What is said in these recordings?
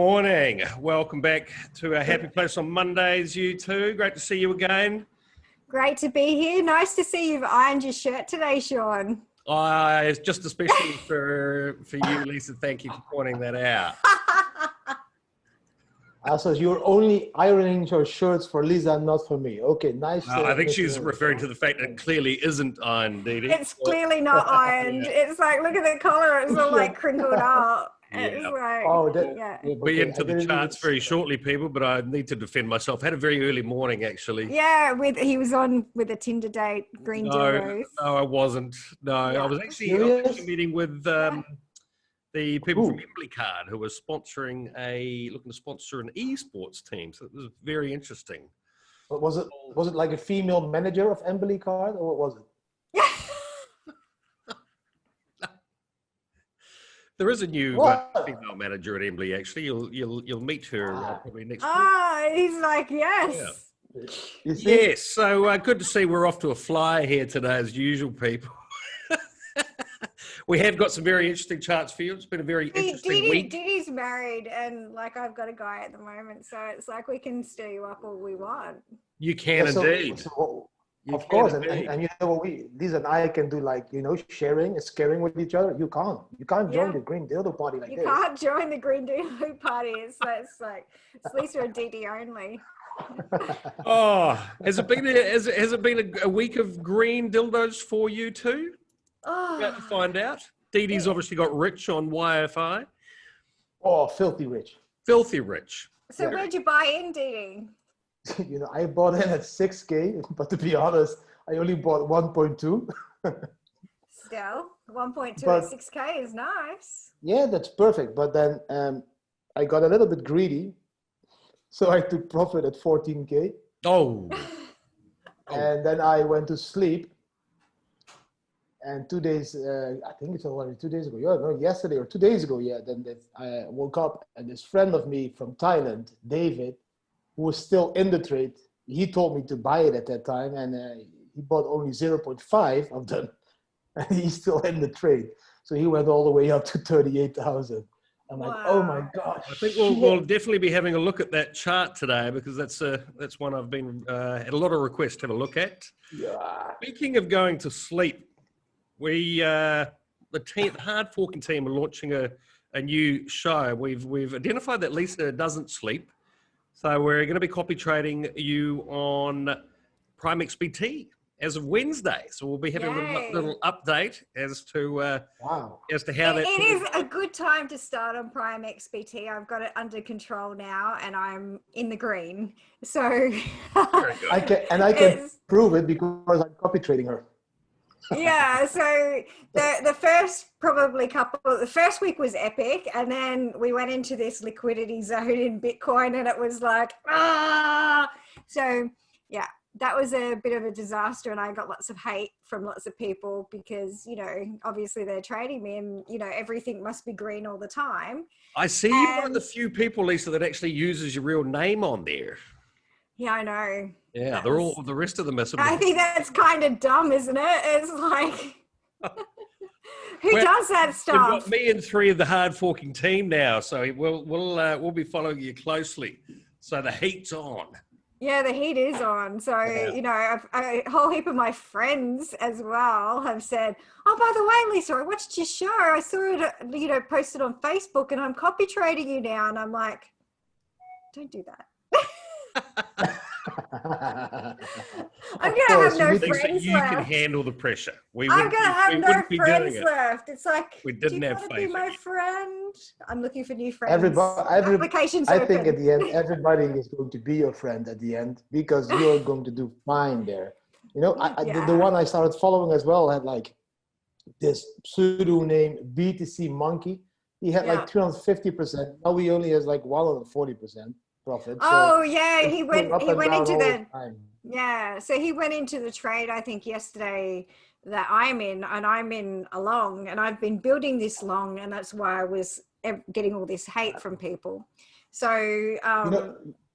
morning. Welcome back to our happy place on Mondays, you two. Great to see you again. Great to be here. Nice to see you've ironed your shirt today, Sean. Just especially for you, Lisa. Thank you for pointing that out. So you're only ironing your shirts for Lisa, not for me. Okay, nice. I think she's referring to the fact that it clearly isn't ironed, Dee Dee. It's clearly not ironed. Yeah. It's like, look at the collar. It's all like crinkled up. It's like, We'll be into the charts very shortly, people, but I need to defend myself. I had a very early morning, actually. Yeah, he was on with a Tinder date, green dildos. No, I wasn't. No, yeah. I was actually meeting with the people from Card who were looking to sponsor an esports team. So it was very interesting. But was it like a female manager of Card, or what was it? There is a new female manager at Embly. Actually, you'll meet her probably next week. He's like, yes. Yeah. Yes. So good to see we're off to a flyer here today, as usual, people. We have got some very interesting charts for you. It's been a very interesting week. Diddy's married, and like I've got a guy at the moment, so it's like we can stir you up all we want. You can indeed. Of course, and you know what Lisa and I can do, like, sharing and scaring with each other. You can't join the green dildo party like this. You can't join the green dildo party. It's Lisa and Didi only. Has it been a week of green dildos for you too? About to find out. Didi's obviously got rich on YFI. Oh, filthy rich. Filthy rich. So where'd you buy in, Didi? I bought in at 6K, but to be honest, I only bought 1.2. Still, 1.2 at 6K is nice. Yeah, that's perfect. But then I got a little bit greedy, so I took profit at 14K. And then I went to sleep. And 2 days, I think it's already 2 days ago. Yeah, no, yesterday or 2 days ago. Yeah, then I woke up, and this friend of me from Thailand, David, who was still in the trade, he told me to buy it at that time, and he bought only 0.5 of them, and he's still in the trade. So he went all the way up to 38,000. I'm like, oh my gosh. I think we'll definitely be having a look at that chart today, because that's one I've been had a lot of requests to have a look at. Yeah. Speaking of going to sleep, the hard forking team are launching a new show. We've identified that Lisa doesn't sleep. So we're going to be copy trading you on Prime XBT as of Wednesday. So we'll be having a little update as to how that. It is a good time to start on Prime XBT. I've got it under control now, and I'm in the green. So I can prove it because I'm copy trading her. Yeah, so the first week was epic, and then we went into this liquidity zone in Bitcoin, and it was like, so yeah, that was a bit of a disaster, and I got lots of hate from lots of people because, obviously they're trading me, and everything must be green all the time. I see you're one of the few people, Lisa, that actually uses your real name on there. Yeah, I know. Yeah, the rest of them are. I think that's kind of dumb, isn't it? It's like, who does that stuff? We've got me and 3 of the hard forking team now, so we'll be following you closely. So the heat's on. Yeah, the heat is on. So a whole heap of my friends as well have said, "Oh, by the way, Lisa, I watched your show. I saw it, posted on Facebook, and I'm copy trading you now." And I'm like, "Don't do that." I'm gonna have no friends you left. Can handle the pressure. I'm gonna have no friends left. It's like, we didn't have faith. Do you want to be my friend? I'm looking for new friends. Applications I think at the end, everybody is going to be your friend at the end, because you're going to do fine there. The one I started following as well had like this pseudo name BTC Monkey. He had like 250%. Now he only has like 140%. Profit. So he went into so he went into the trade, I think, yesterday that I'm in, and I'm in a long, and I've been building this long, and that's why I was getting all this hate from people. So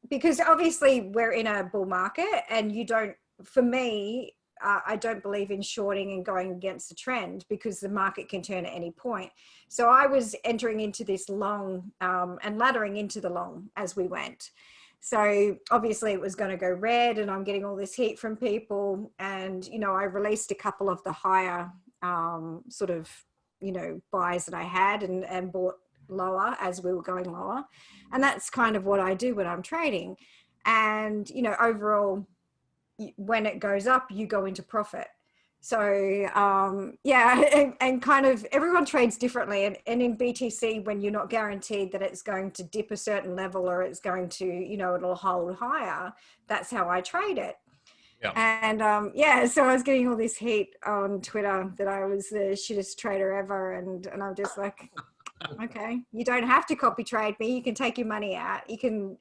because obviously we're in a bull market, and for me, I don't believe in shorting and going against the trend because the market can turn at any point. So I was entering into this long and laddering into the long as we went. So obviously it was going to go red, and I'm getting all this heat from people. And, you know, I released a couple of the higher sort of, you know, buys that I had and bought lower as we were going lower. And that's kind of what I do when I'm trading. And, you know, overall, when it goes up, you go into profit. So yeah, and kind of everyone trades differently. And in BTC, when you're not guaranteed that it's going to dip a certain level or it's going to, you know, it'll hold higher, that's how I trade it. Yeah. And yeah, so I was getting all this heat on Twitter that I was the shittest trader ever. And I'm just like, okay, you don't have to copy trade me. You can take your money out. You can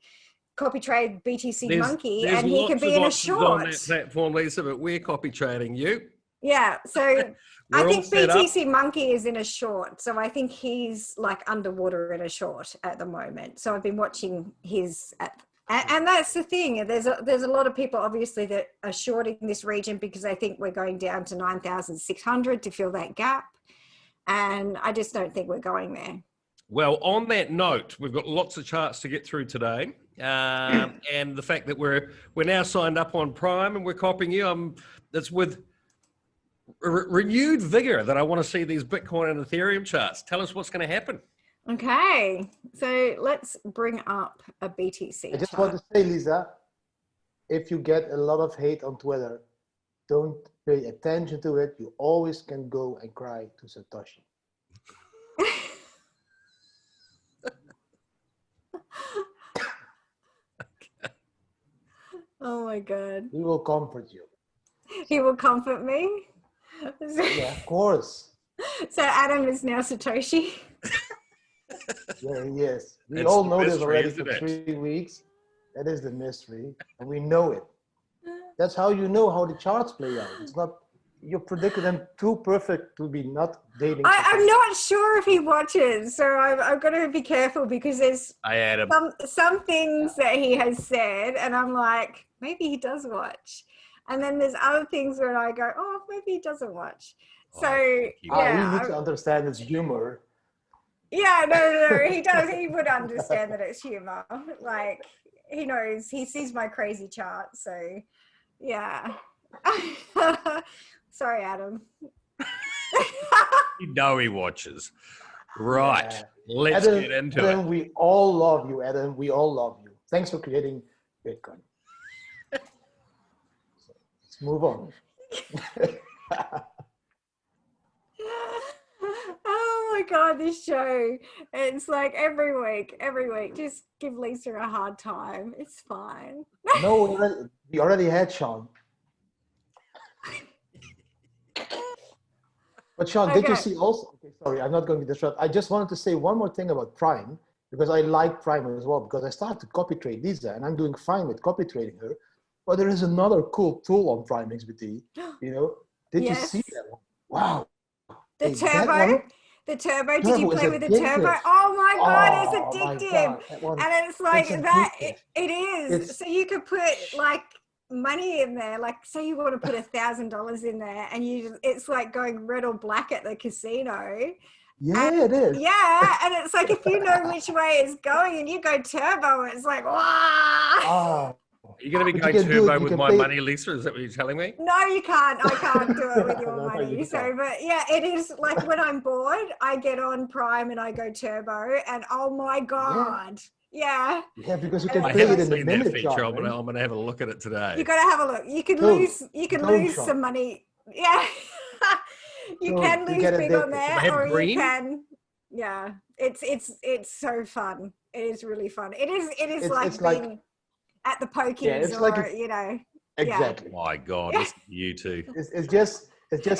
copy trade BTC Monkey and he can be in a short. On that platform, Lisa, but we're copy trading you. Yeah, so I think BTC Monkey is in a short. So I think he's like underwater in a short at the moment. So I've been watching his, and that's the thing. There's a lot of people obviously that are shorting this region because I think we're going down to 9,600 to fill that gap. And I just don't think we're going there. Well, on that note, we've got lots of charts to get through today. And the fact that we're now signed up on Prime and we're copying you, that's with renewed vigor that I want to see these Bitcoin and Ethereum charts. Tell us what's going to happen. Okay, so let's bring up a BTC I just chart. want to say, Lisa, if you get a lot of hate on Twitter, don't pay attention to it. You always can go and cry to Satoshi. Oh my God. He will comfort you. He will comfort me? Yeah, of course. So Adam is now Satoshi? Yeah, he is. We It's all the know this mystery, already isn't for it? 3 weeks. That is the mystery. And we know it. That's how you know how the charts play out. It's not, you predicted them too perfect to be not dating. I'm not sure if he watches, so I'm going to be careful because there's some things that he has said, and I'm like, maybe he does watch. And then there's other things where I go, oh, maybe he doesn't watch. So, yeah. He needs to understand his humor. Yeah, no, he does. He would understand that it's humor. Like, he knows, he sees my crazy chart, so, yeah. Sorry, Adam. You know he watches. Right. Yeah. Let's Adam, get into Adam, we all love you, Adam. We all love you. Thanks for creating Bitcoin. So, let's move on. Oh my God, this show. It's like every week, just give Lisa a hard time. It's fine. No, we already had Sean. But Sean, did you see also? Okay, sorry, I'm not going to disrupt. I just wanted to say one more thing about Prime, because I like Prime as well, because I started to copy trade Lisa, and I'm doing fine with copy trading her. But there is another cool tool on Prime XBT. You know, did you see that one? Wow. The turbo. The turbo. Did you play with the turbo? Oh my God, it's addictive. And it's like that. It is. So you could put like money in there, like say you want to put $1,000 in there, and it's like going red or black at the casino. Yeah, it is. Yeah, and it's like if you know which way it's going and you go turbo, it's like wow. Are you going to be going turbo with my money, Lisa? Is that what you're telling me? No, you can't. I can't do it with your money. So, but yeah, it is like when I'm bored, I get on Prime and I go turbo, and oh my God. Yeah. Yeah, because you can play it in the minute chart. I'm going to have a look at it today. You got to have a look. You can lose some money. Yeah. You can lose big on there, or you can. Yeah, it's so fun. It is really fun. It is like being at the pokies, you know. Exactly. Yeah. My God, listen to you two. It's just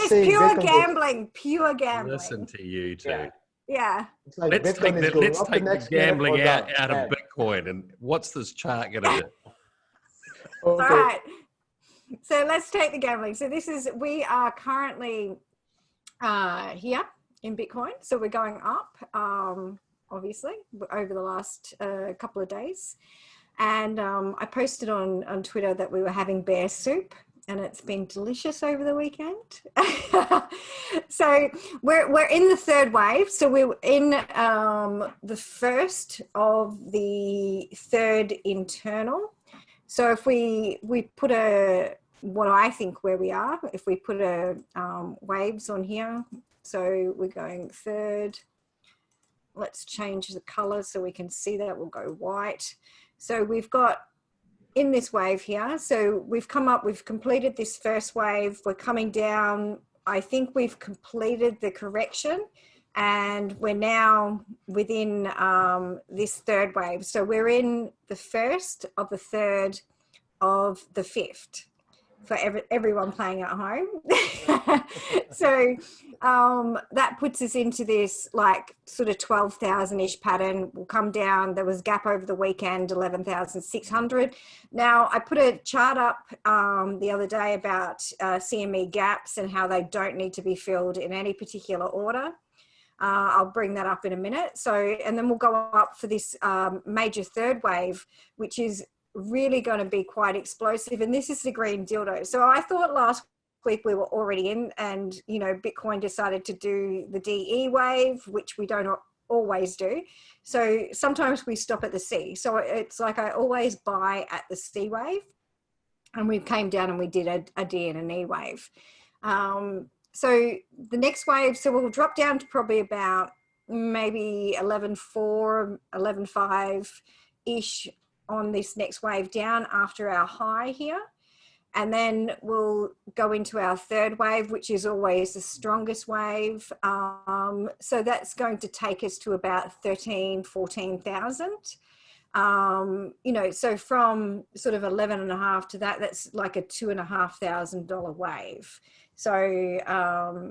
pure gambling. Pure gambling. Listen to you two. Yeah. It's like let's take the gambling out of Bitcoin, and what's this chart going to do? Okay. All right. So let's take the gambling. So we are currently here in Bitcoin. So we're going up, obviously, over the last couple of days. And I posted on Twitter that we were having bear soup. and it's been delicious over the weekend. So we're in the third wave. So we're in the first of the third internal. So if we put what I think where we are, if we put waves on here, so we're going third. Let's change the color so we can see that. We'll go white. So we've got in this wave here. So we've completed this first wave. We're coming down. I think we've completed the correction and we're now within this third wave. So we're in the first of the third of the fifth for everyone playing at home. So that puts us into this like sort of 12,000-ish pattern. We'll come down. There was a gap over the weekend, 11,600. Now I put a chart up the other day about CME gaps and how they don't need to be filled in any particular order. I'll bring that up in a minute. So, and then we'll go up for this major third wave, which is really going to be quite explosive. And this is the green dildo. So I thought last week we were already in, and you know, Bitcoin decided to do the DE wave, which we don't always do. So sometimes we stop at the C. So it's like I always buy at the C wave, and we came down and we did a D and an E wave. So the next wave, so we'll drop down to probably about maybe 11.4, 11.5 ish on this next wave down after our high here. And then we'll go into our third wave, which is always the strongest wave. So that's going to take us to about 14,000. You know, so from sort of 11.5 to that, that's like a $2,500 wave. So,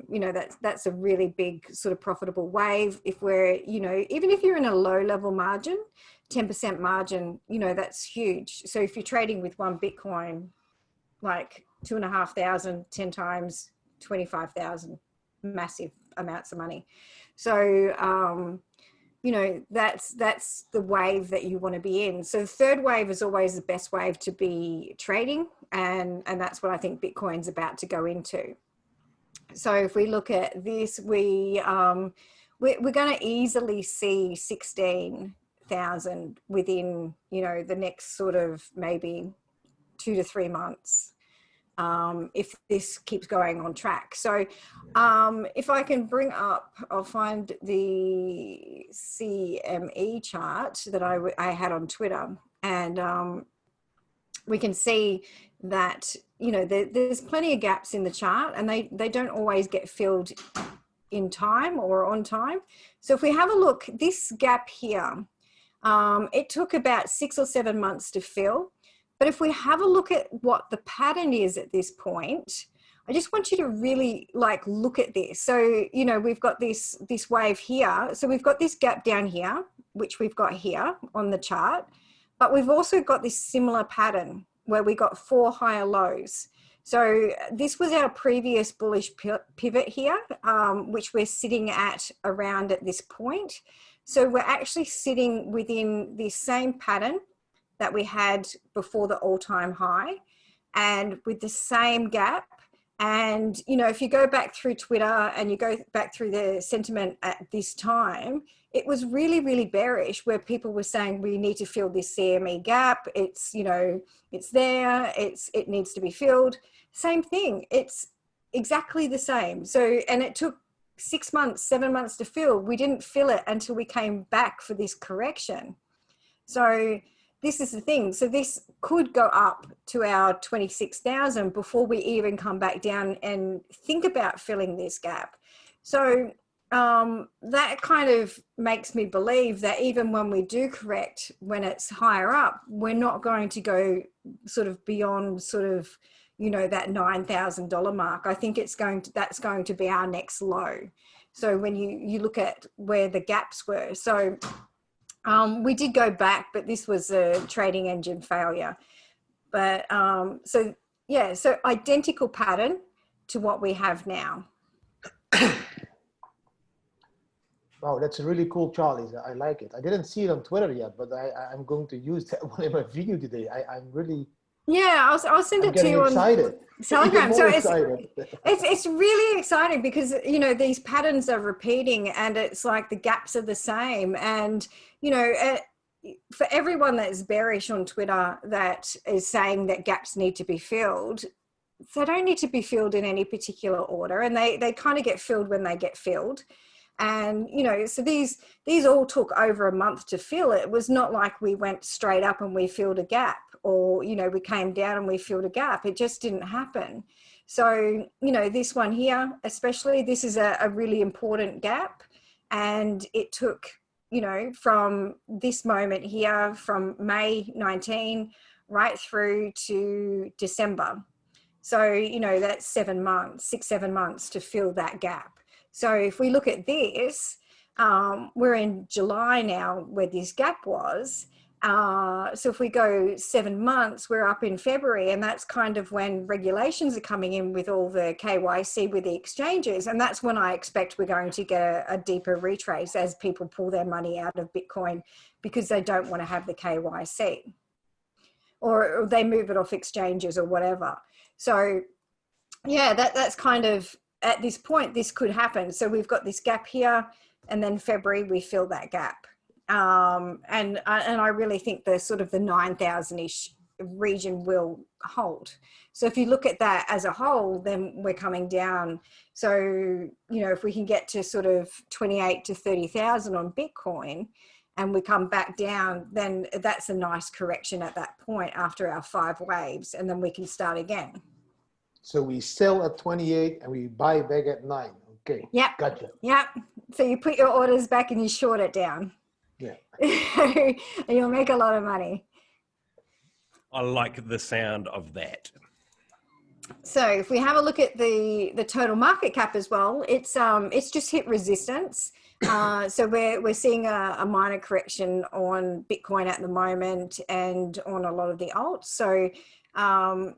you know, that's a really big sort of profitable wave. If we're, you know, even if you're in a low level margin, 10% margin, you know, that's huge. So if you're trading with one Bitcoin, like 2,500, 10 times 25,000, massive amounts of money. So, you know, that's the wave that you want to be in. So the third wave is always the best wave to be trading. And that's what I think Bitcoin's about to go into. So if we look at this, we're going to easily see 16,000 within, you know, the next sort of maybe 2 to 3 months. If this keeps going on track. So if I can bring up, I'll find the CME chart that I had on Twitter, and we can see that, you know, there's plenty of gaps in the chart, and they don't always get filled in time or on time. So if we have a look, this gap here, it took about 6 or 7 months to fill. But if we have a look at what the pattern is at this point, I just want you to really like look at this. So, you know, we've got this wave here. So we've got this gap down here, which we've got here on the chart, but we've also got this similar pattern where we got 4 higher lows. So this was our previous bullish pivot here, which we're sitting at around at this point. So we're actually sitting within the same pattern that we had before the all-time high, and with the same gap. And, you know, if you go back through Twitter and you go back through the sentiment at this time, it was really, really bearish, where people were saying we need to fill this CME gap. It's, you know, it's there, it needs to be filled. Same thing. It's exactly the same. So, and it took 6 months, 7 months to fill. We didn't fill it until we came back for this correction. So this is the thing. So this could go up to our 26,000 before we even come back down and think about filling this gap. So that kind of makes me believe that even when we do correct, when it's higher up, we're not going to go sort of beyond sort of, you know, that $9,000 mark. I think that's going to be our next low. So when you look at where the gaps were. So we did go back, but this was a trading engine failure. But so yeah, so identical pattern to what we have now. Wow, that's a really cool chart, Lisa. I like it. I didn't see it on Twitter yet, but I'm going to use that one in my video today. I'm really Yeah, I'll send I'm it to getting you on excited. Even Telegram. So more excited. it's really exciting because, you know, these patterns are repeating and it's like the gaps are the same. And, you know, for everyone that's bearish on Twitter that is saying that gaps need to be filled, they don't need to be filled in any particular order, and they kind of get filled when they get filled. And, you know, so these all took over a month to fill. It was not like we went straight up and we filled a gap, or, you know, we came down and we filled a gap. It just didn't happen. So, you know, this one here, especially, this is a really important gap. And it took, you know, from this moment here, from May 19 right through to December. So, you know, that's 7 months, 6, 7 months to fill that gap. So if we look at this, we're in July now where this gap was. So if we go 7 months, we're up in February, and that's kind of when regulations are coming in with all the KYC with the exchanges. And that's when I expect we're going to get a deeper retrace as people pull their money out of Bitcoin because they don't want to have the KYC, or they move it off exchanges or whatever. So yeah, that's kind of, at this point, this could happen. So we've got this gap here, and then February we fill that gap. And I really think the sort of the 9,000-ish region will hold. So if you look at that as a whole, then we're coming down. So, you know, if we can get to sort of 28 to 30,000 on Bitcoin, and we come back down, then that's a nice correction at that point after our 5 waves, and then we can start again. So we sell at 28 and we buy back at 9. Okay. Yep. Gotcha. Yep. So you put your orders back and you short it down. Yeah. And you'll make a lot of money. I like the sound of that. So if we have a look at the total market cap as well, it's just hit resistance. So we're seeing a minor correction on Bitcoin at the moment and on a lot of the alts. So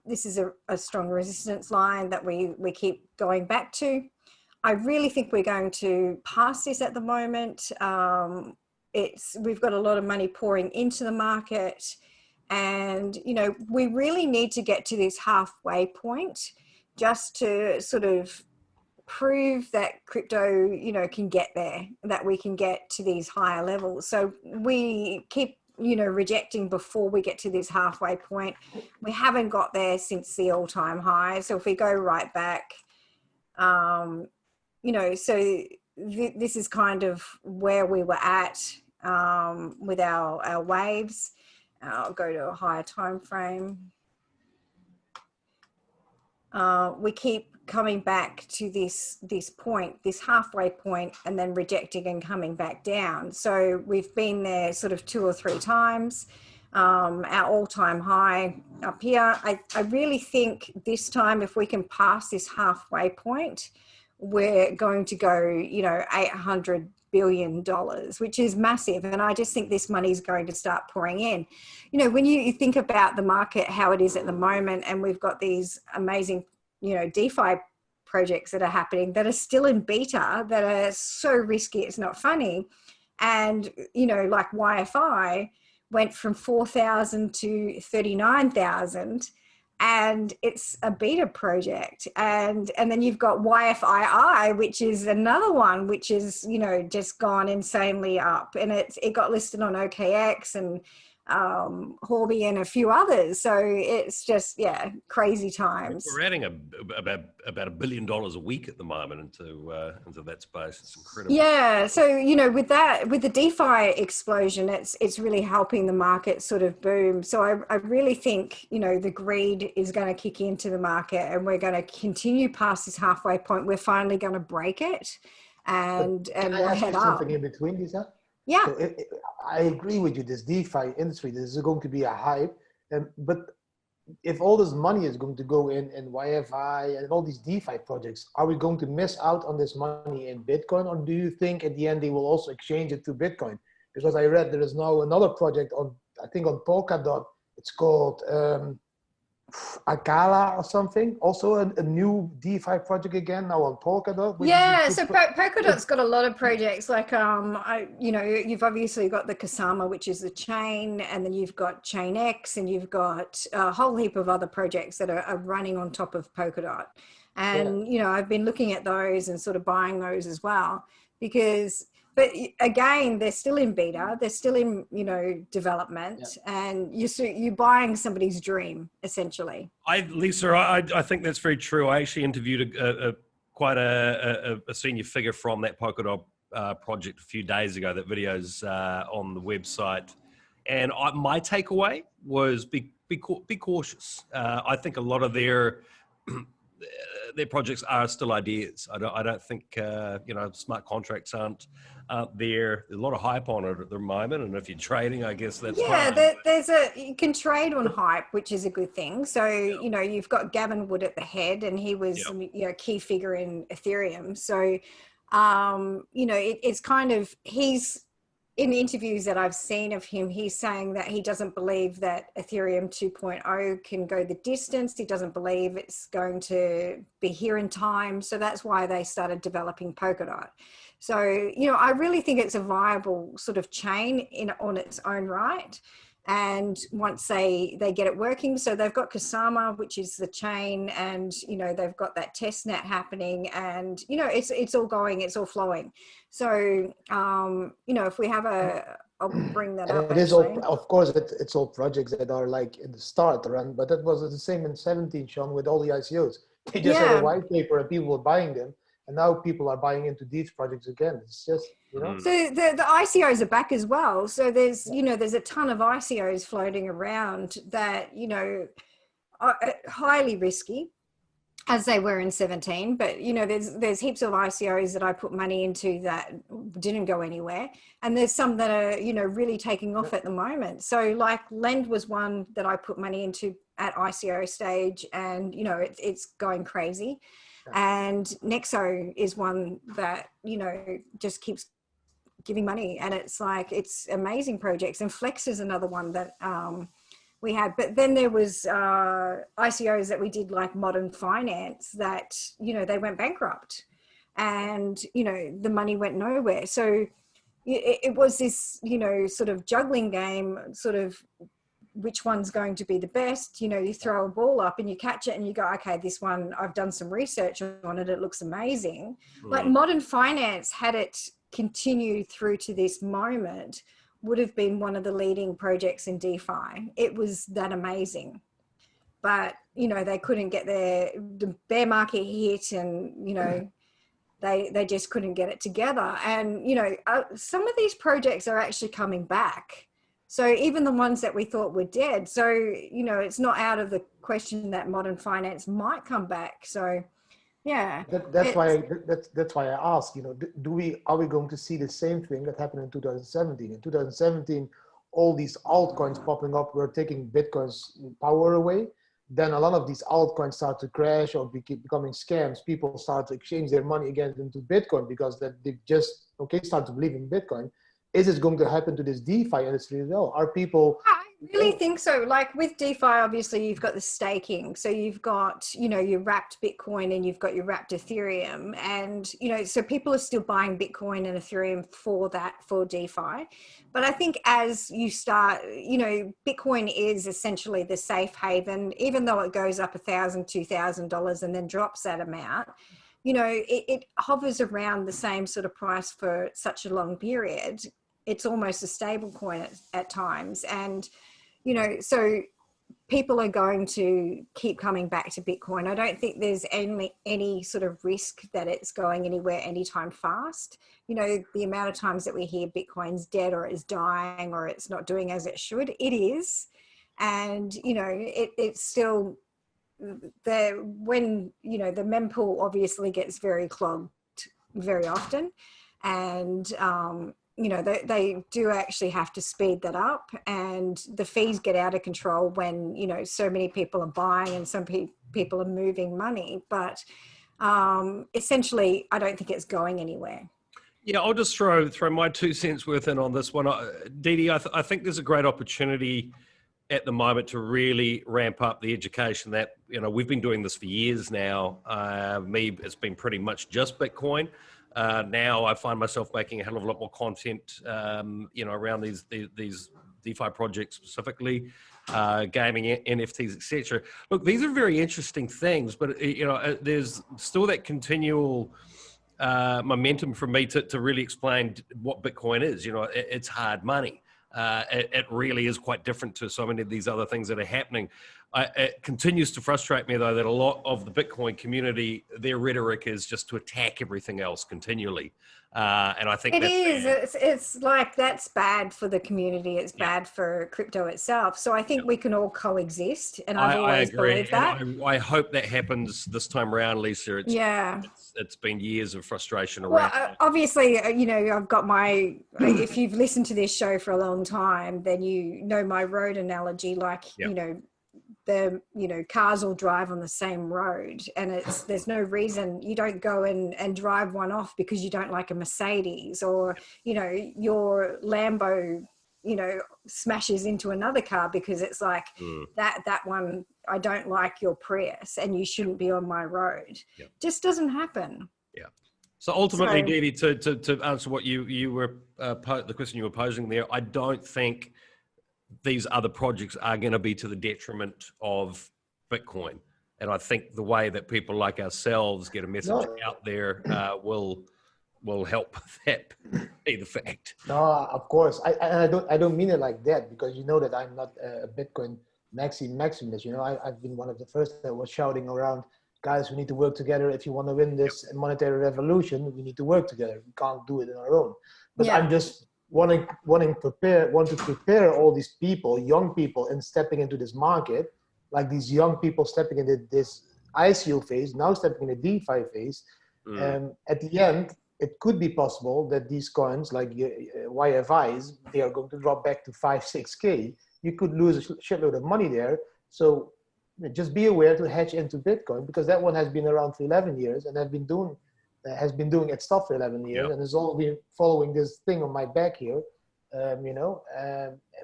this is a strong resistance line that we keep going back to. I really think we're going to pass this at the moment. We've got a lot of money pouring into the market, and, you know, we really need to get to this halfway point just to sort of prove that crypto, you know, can get there, that we can get to these higher levels. So we keep, you know, rejecting before we get to this halfway point. We haven't got there since the all-time high. So if we go right back, you know, so this is kind of where we were at with our waves. I'll go to a higher time frame. We keep coming back to this point, this halfway point, and then rejecting and coming back down. So we've been there sort of 2 or 3 times. Our all-time high up here. I really think this time, if we can pass this halfway point, we're going to go, you know, $800 billion, which is massive. And I just think this money is going to start pouring in. You know, when you think about the market, how it is at the moment, and we've got these amazing, you know, DeFi projects that are happening that are still in beta, that are so risky, it's not funny. And, you know, like YFI went from 4,000 to 39,000, and it's a beta project. And then you've got YFII, which is another one, which is, you know, just gone insanely up, and it got listed on OKX and Horby and a few others. So it's just, yeah, crazy times. We're adding about $1 billion a week at the moment into that space. It's incredible. Yeah. So, you know, with the DeFi explosion, it's really helping the market sort of boom. So I really think, you know, the greed is going to kick into the market, and we're going to continue past this halfway point. We're finally going to break it, and we'll head up. Something in between, Lisa? Yeah. So I agree with you. This DeFi industry, this is going to be a hype. But if all this money is going to go in YFI and all these DeFi projects, are we going to miss out on this money in Bitcoin? Or do you think at the end they will also exchange it to Bitcoin? Because I read there is now another project on, I think on Polkadot. It's called Akala or something. Also a new DeFi project again now on Polkadot. Yeah, so Polkadot's got a lot of projects. Like, you've obviously got the Kasama, which is the chain, and then you've got Chain X, and you've got a whole heap of other projects that are running on top of Polkadot. And, I've been looking at those and sort of buying those as well, but again, they're still in beta, they're still in, development, and you're buying somebody's dream, essentially. Lisa, I think that's very true. I actually interviewed quite a senior figure from that Polkadot project a few days ago. That video's on the website. And my takeaway was be cautious. I think a lot of their projects are still ideas. I don't think smart contracts aren't there. There's a lot of hype on it at the moment, and if you're trading, I guess that's you can trade on hype, which is a good thing. So you've got Gavin Wood at the head, and he was a key figure in Ethereum. So it's kind of, he's, in the interviews that I've seen of him, he's saying that he doesn't believe that Ethereum 2.0 can go the distance. He doesn't believe it's going to be here in time. So that's why they started developing Polkadot. So, I really think it's a viable sort of chain on its own right. And once they get it working, so they've got Kasama, which is the chain, and they've got that test net happening, and it's all going, it's all flowing. So if we have I'll bring that up. It is all, of course, it's all projects that are like in the start run, but that was the same in 17, Sean, with all the ICOs. They just had a white paper and people were buying them. And now people are buying into these projects again. It's just, So the ICOs are back as well. So there's, there's a ton of ICOs floating around that, are highly risky, as they were in 17. But, there's heaps of ICOs that I put money into that didn't go anywhere. And there's some that are, really taking off at the moment. So like Lend was one that I put money into at ICO stage, and, it's going crazy. And Nexo is one that, just keeps giving money, and it's amazing projects. And Flex is another one that we had. But then there was ICOs that we did, like Modern Finance, that, they went bankrupt, and, the money went nowhere. So it was this, sort of juggling game, sort of which one's going to be the best. You throw a ball up and you catch it and you go, okay, this one, I've done some research on it, it looks amazing. Like Modern Finance, had it continued through to this moment, would have been one of the leading projects in DeFi. It was that amazing. But they couldn't get the bear market hit, and they just couldn't get it together. And some of these projects are actually coming back. So even the ones that we thought were dead. So, it's not out of the question that Modern Finance might come back. So, yeah. That's why I ask, are we going to see the same thing that happened in 2017? In 2017, all these altcoins popping up were taking Bitcoin's power away. Then a lot of these altcoins start to crash or becoming scams. People start to exchange their money again into Bitcoin because they just, start to believe in Bitcoin. Is it going to happen to this DeFi industry as well? Are people... I really think so. Like with DeFi, obviously you've got the staking. So you've got, your wrapped Bitcoin, and you've got your wrapped Ethereum. And, so people are still buying Bitcoin and Ethereum for DeFi. But I think as you start, Bitcoin is essentially the safe haven, even though it goes up $1,000, $2,000 and then drops that amount. It hovers around the same sort of price for such a long period. It's almost a stable coin at times. And, so people are going to keep coming back to Bitcoin. I don't think there's any sort of risk that it's going anywhere anytime fast. The amount of times that we hear Bitcoin's dead, or it's dying, or it's not doing as it should, it is. And, it's still... when the mempool obviously gets very clogged very often, and they do actually have to speed that up, and the fees get out of control when so many people are buying and some people are moving money. But essentially, I don't think it's going anywhere. Yeah, I'll just throw my 2 cents worth in on this one. Didi, I think there's a great opportunity at the moment to really ramp up the education that, we've been doing this for years now. It's been pretty much just Bitcoin. Now I find myself making a hell of a lot more content, around these DeFi projects specifically, gaming, NFTs, etc. Look, these are very interesting things, but there's still that continual momentum for me to really explain what Bitcoin is. It's hard money. It really is quite different to so many of these other things that are happening. It continues to frustrate me, though, that a lot of the Bitcoin community, their rhetoric is just to attack everything else continually. And I think it is. It's like that's bad for the community. It's bad for crypto itself. So I think we can all coexist, and I've always believed that. And I hope that happens this time around, Lisa. It's been years of frustration around. Well, obviously, I've got my. If you've listened to this show for a long time, then you know my road analogy. Like cars all drive on the same road, and there's no reason you don't go and drive one off because you don't like a Mercedes, or your Lambo smashes into another car because it's like that one, I don't like your Prius and you shouldn't be on my road. Just doesn't happen. So ultimately, Dee, to answer what you were the question you were posing there, I don't think these other projects are going to be to the detriment of Bitcoin. And I think the way that people like ourselves get a message out there will help that be the fact. No, of course. I don't mean it like that, because you know that I'm not a Bitcoin maximalist. I've been one of the first that was shouting around, guys, we need to work together. If you want to win this monetary revolution, we need to work together. We can't do it on our own. But I'm just want to prepare all these people, young people, in stepping into this market, like these young people stepping into this ICO phase, now stepping in the DeFi phase. At the end, it could be possible that these coins, like YFIs, they are going to drop back to 5-6K. You could lose a shitload of money there. So just be aware to hedge into Bitcoin, because that one has been around for 11 years and has been doing its stuff for 11 years, and has all been following this thing on my back here,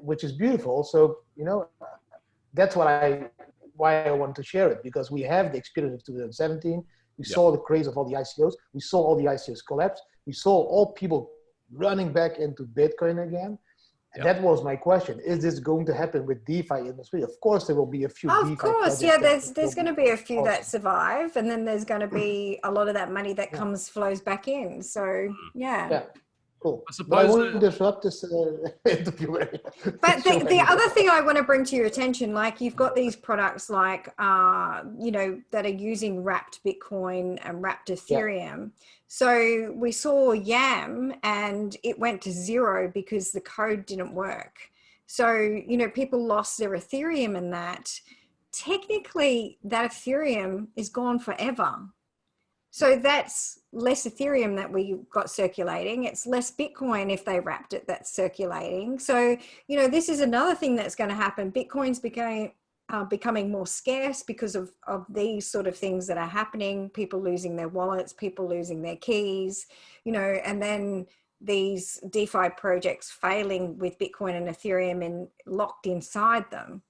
which is beautiful. So, that's why I want to share it, because we have the experience of 2017. We saw the craze of all the ICOs. We saw all the ICOs collapse. We saw all people running back into Bitcoin again. And that was my question. Is this going to happen with DeFi industry? Of course, there will be a few. Of course, there's going to be a few that survive, and then there's going to be a lot of that money that flows back in. So, yeah. Cool. I suppose I won't disrupt this interview. But the other thing I want to bring to your attention, like you've got these products like, that are using wrapped Bitcoin and wrapped Ethereum. So we saw YAM and it went to zero because the code didn't work. So, people lost their Ethereum in that. Technically, that Ethereum is gone forever. So that's less Ethereum that we got circulating. It's less Bitcoin if they wrapped it that's circulating. So, this is another thing that's going to happen. Bitcoin's becoming more scarce because of these sort of things that are happening. People losing their wallets, people losing their keys, and then these DeFi projects failing with Bitcoin and Ethereum locked inside them.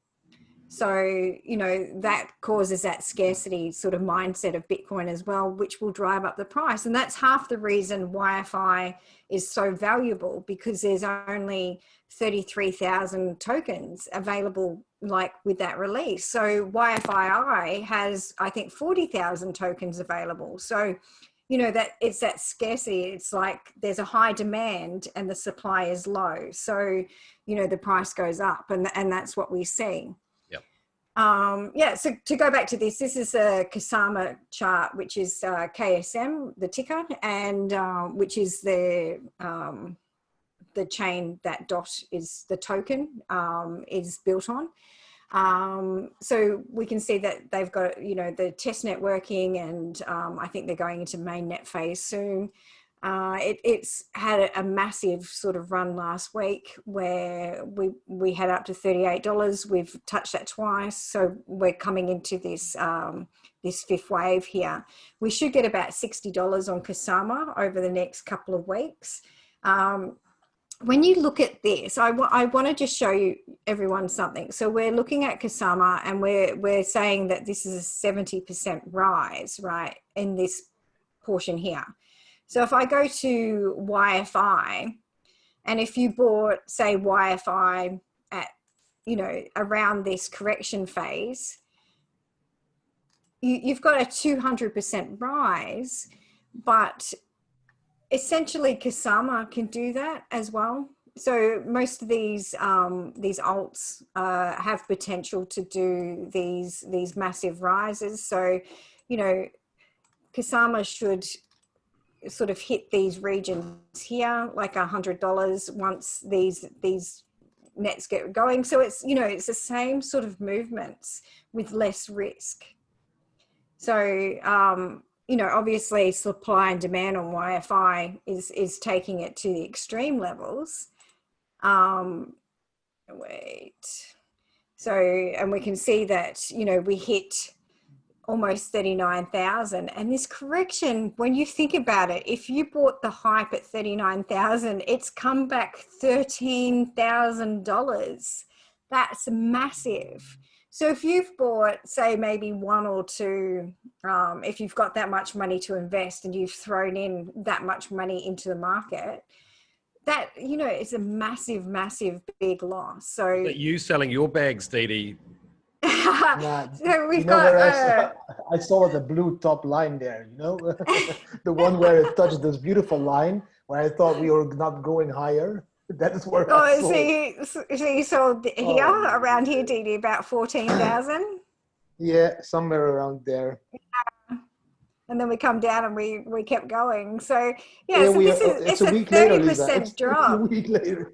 So, that causes that scarcity sort of mindset of Bitcoin as well, which will drive up the price. And that's half the reason YFI is so valuable, because there's only 33,000 tokens available, like with that release. So YFI has, I think, 40,000 tokens available. So, that it's that scarcity. It's like there's a high demand and the supply is low. So, the price goes up, and that's what we see. So to go back to this is a Kusama chart, which is KSM, the ticker, and which is the chain that DOT is the token is built on. So we can see that they've got, the test networking, and I think they're going into mainnet phase soon. It's had a massive sort of run last week where we had up to $38. We've touched that twice. So we're coming into this, this fifth wave here. We should get about $60 on Kusama over the next couple of weeks. when you look at this, I want to just show you everyone something. So we're looking at Kusama, and we're saying that this is a 70% rise, right, in this portion here. So if I go to YFI, and if you bought, say, YFI at, you know, around this correction phase, you've got a 200% rise, but essentially Kusama can do that as well. So most of these alts have potential to do these massive rises. So, you know, Kusama should sort of hit these regions here, like $100 once these nets get going. So it's, you know, it's the same sort of movements with less risk. So, you know, obviously supply and demand on YFI is taking it to the extreme levels. So, and we can see that, you know, we hit almost 39,000, and this correction, when you think about it, if you bought the hype at 39,000, it's come back $13,000. That's massive. So if you've bought, say, maybe one or two, if you've got that much money to invest and you've thrown in that much money into the market, that, you know, it's a massive, massive big loss. So But you selling your bags, Dee Dee? Nah, so we've you know got where I saw the blue top line there, you know, the one where it touched this beautiful line where I thought we were not going higher. That is where I saw it. so you saw here, around here, Dee, about 14,000. Yeah, somewhere around there. And then we come down and we kept going. So yeah, so it's a week later, Lisa. It's drop. a week later.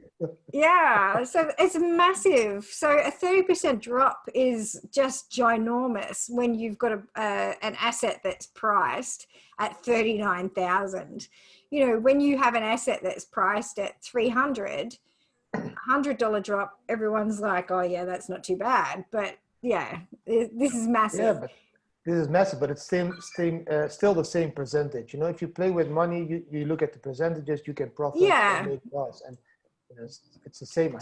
Yeah, so it's massive. So a 30% drop is just ginormous when you've got an asset that's priced at 39,000. You know, when you have an asset that's priced at 300, $100 drop, everyone's like, oh yeah, that's not too bad. But yeah, this is massive. Yeah, but this is massive, but it's still the same percentage. You know, if you play with money, you look at the percentages, you can profit and make loss, and you know, it's the same.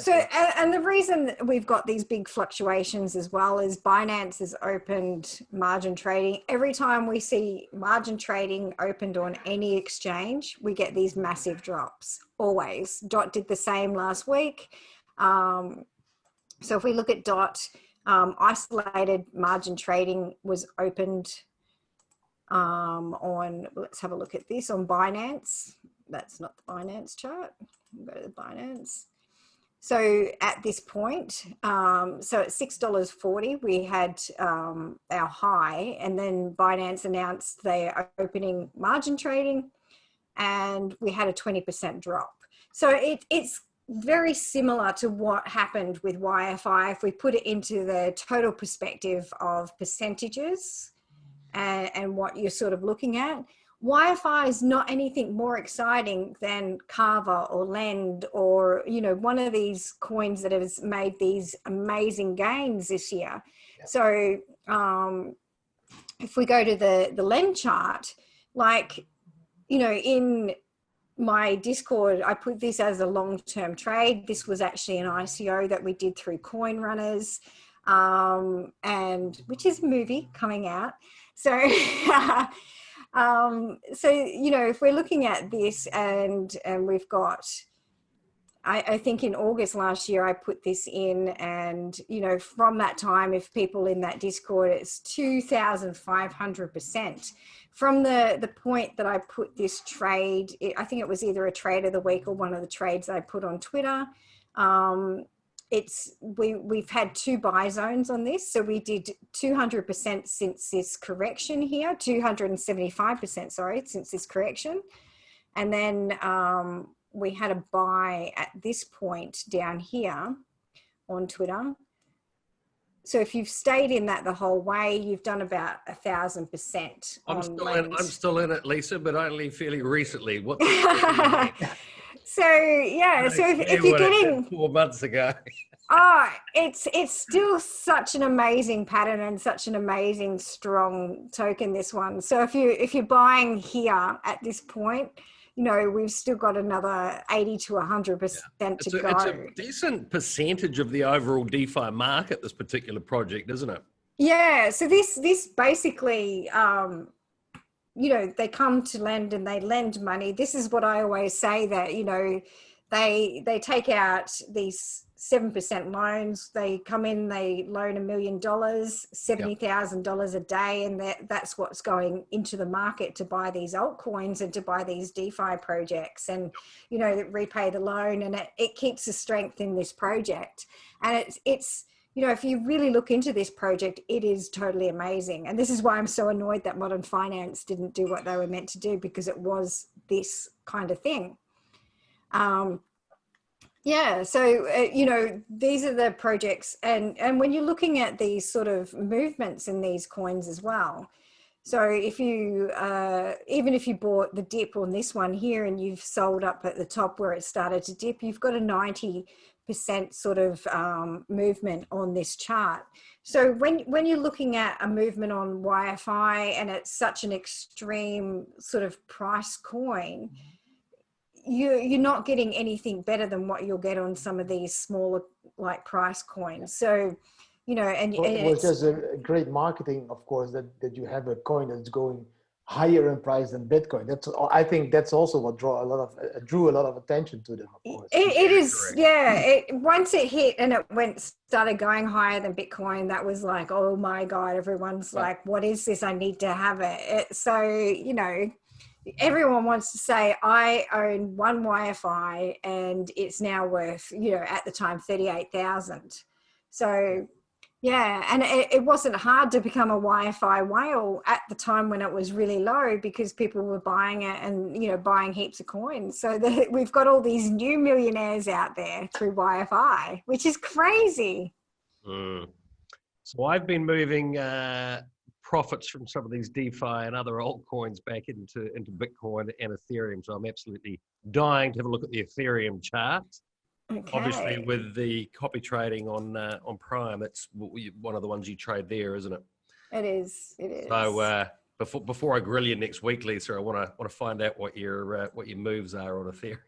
And the reason that we've got these big fluctuations as well is Binance has opened margin trading. Every time we see margin trading opened on any exchange, we get these massive drops. Always. Dot did the same last week. So if we look at Dot, isolated margin trading was opened on, let's have a look at this on Binance. That's not the Binance chart. We'll go to the Binance. So at this point, so at $6.40, we had our high, and then Binance announced they're opening margin trading, and we had a 20% drop. So it's very similar to what happened with YFI if we put it into the total perspective of percentages and what you're sort of looking at. YFI is not anything more exciting than Carver or Lend or, you know, one of these coins that has made these amazing gains this year. Yep. So if we go to the Lend chart, like, you know, in my Discord, I put this as a long-term trade. This was actually an ICO that we did through Coin Runners, and which is a movie coming out. So, so, you know, if we're looking at this and we've got, I think in August last year, I put this in, and, you know, from that time, if people in that Discord, it's 2,500%. From the point that I put this trade, I think it was either a trade of the week or one of the trades I put on Twitter. We've had 2 buy zones on this. So we did 200% since this correction here, 275%, sorry, since this correction. And then we had a buy at this point down here on Twitter. So if you've stayed in that the whole way, you've done about 1,000%. I'm still in it, Lisa, but only fairly recently. What? So yeah, so if you're getting 4 months ago. Oh, it's still such an amazing pattern and such an amazing strong token, this one. So if you're buying here at this point, you know, we've still got another 80 to 100% to go. It's a decent percentage of the overall DeFi market, this particular project, isn't it? Yeah. So this basically, you know, they come to lend and they lend money. This is what I always say, that, you know, they take out these 7% loans. They come in, they loan $1 million, $70,000 a day, and that's what's going into the market to buy these altcoins and to buy these DeFi projects, and, you know, repay the loan, and it keeps the strength in this project. And it's you know, if you really look into this project, it is totally amazing. And this is why I'm so annoyed that modern finance didn't do what they were meant to do, because it was this kind of thing. Yeah, so, you know, these are the projects. And when you're looking at these sort of movements in these coins as well, so if you, even if you bought the dip on this one here and you've sold up at the top where it started to dip, you've got a 90% sort of movement on this chart. So when you're looking at a movement on YFI and it's such an extreme sort of price coin, you're not getting anything better than what you'll get on some of these smaller like price coins. So, you know, and it was just a great marketing, of course, that you have a coin that's going higher in price than Bitcoin. I think that's also what drew a lot of attention to them, of course. It is, yeah. Once it hit and it started going higher than Bitcoin, that was like, oh my God, everyone's like, what is this? I need to have it. So, you know, everyone wants to say, I own one YFI and it's now worth, you know, at the time, 38,000. So yeah, and it wasn't hard to become a YFI whale at the time when it was really low, because people were buying it and, you know, buying heaps of coins. So we've got all these new millionaires out there through YFI, which is crazy. So I've been moving profits from some of these DeFi and other altcoins back into Bitcoin and Ethereum. So I'm absolutely dying to have a look at the Ethereum chart. Okay. Obviously, with the copy trading on Prime, it's one of the ones you trade there, isn't it? It is. It is. So before I grill you next week, Lisa, I want to find out what your moves are on Ethereum.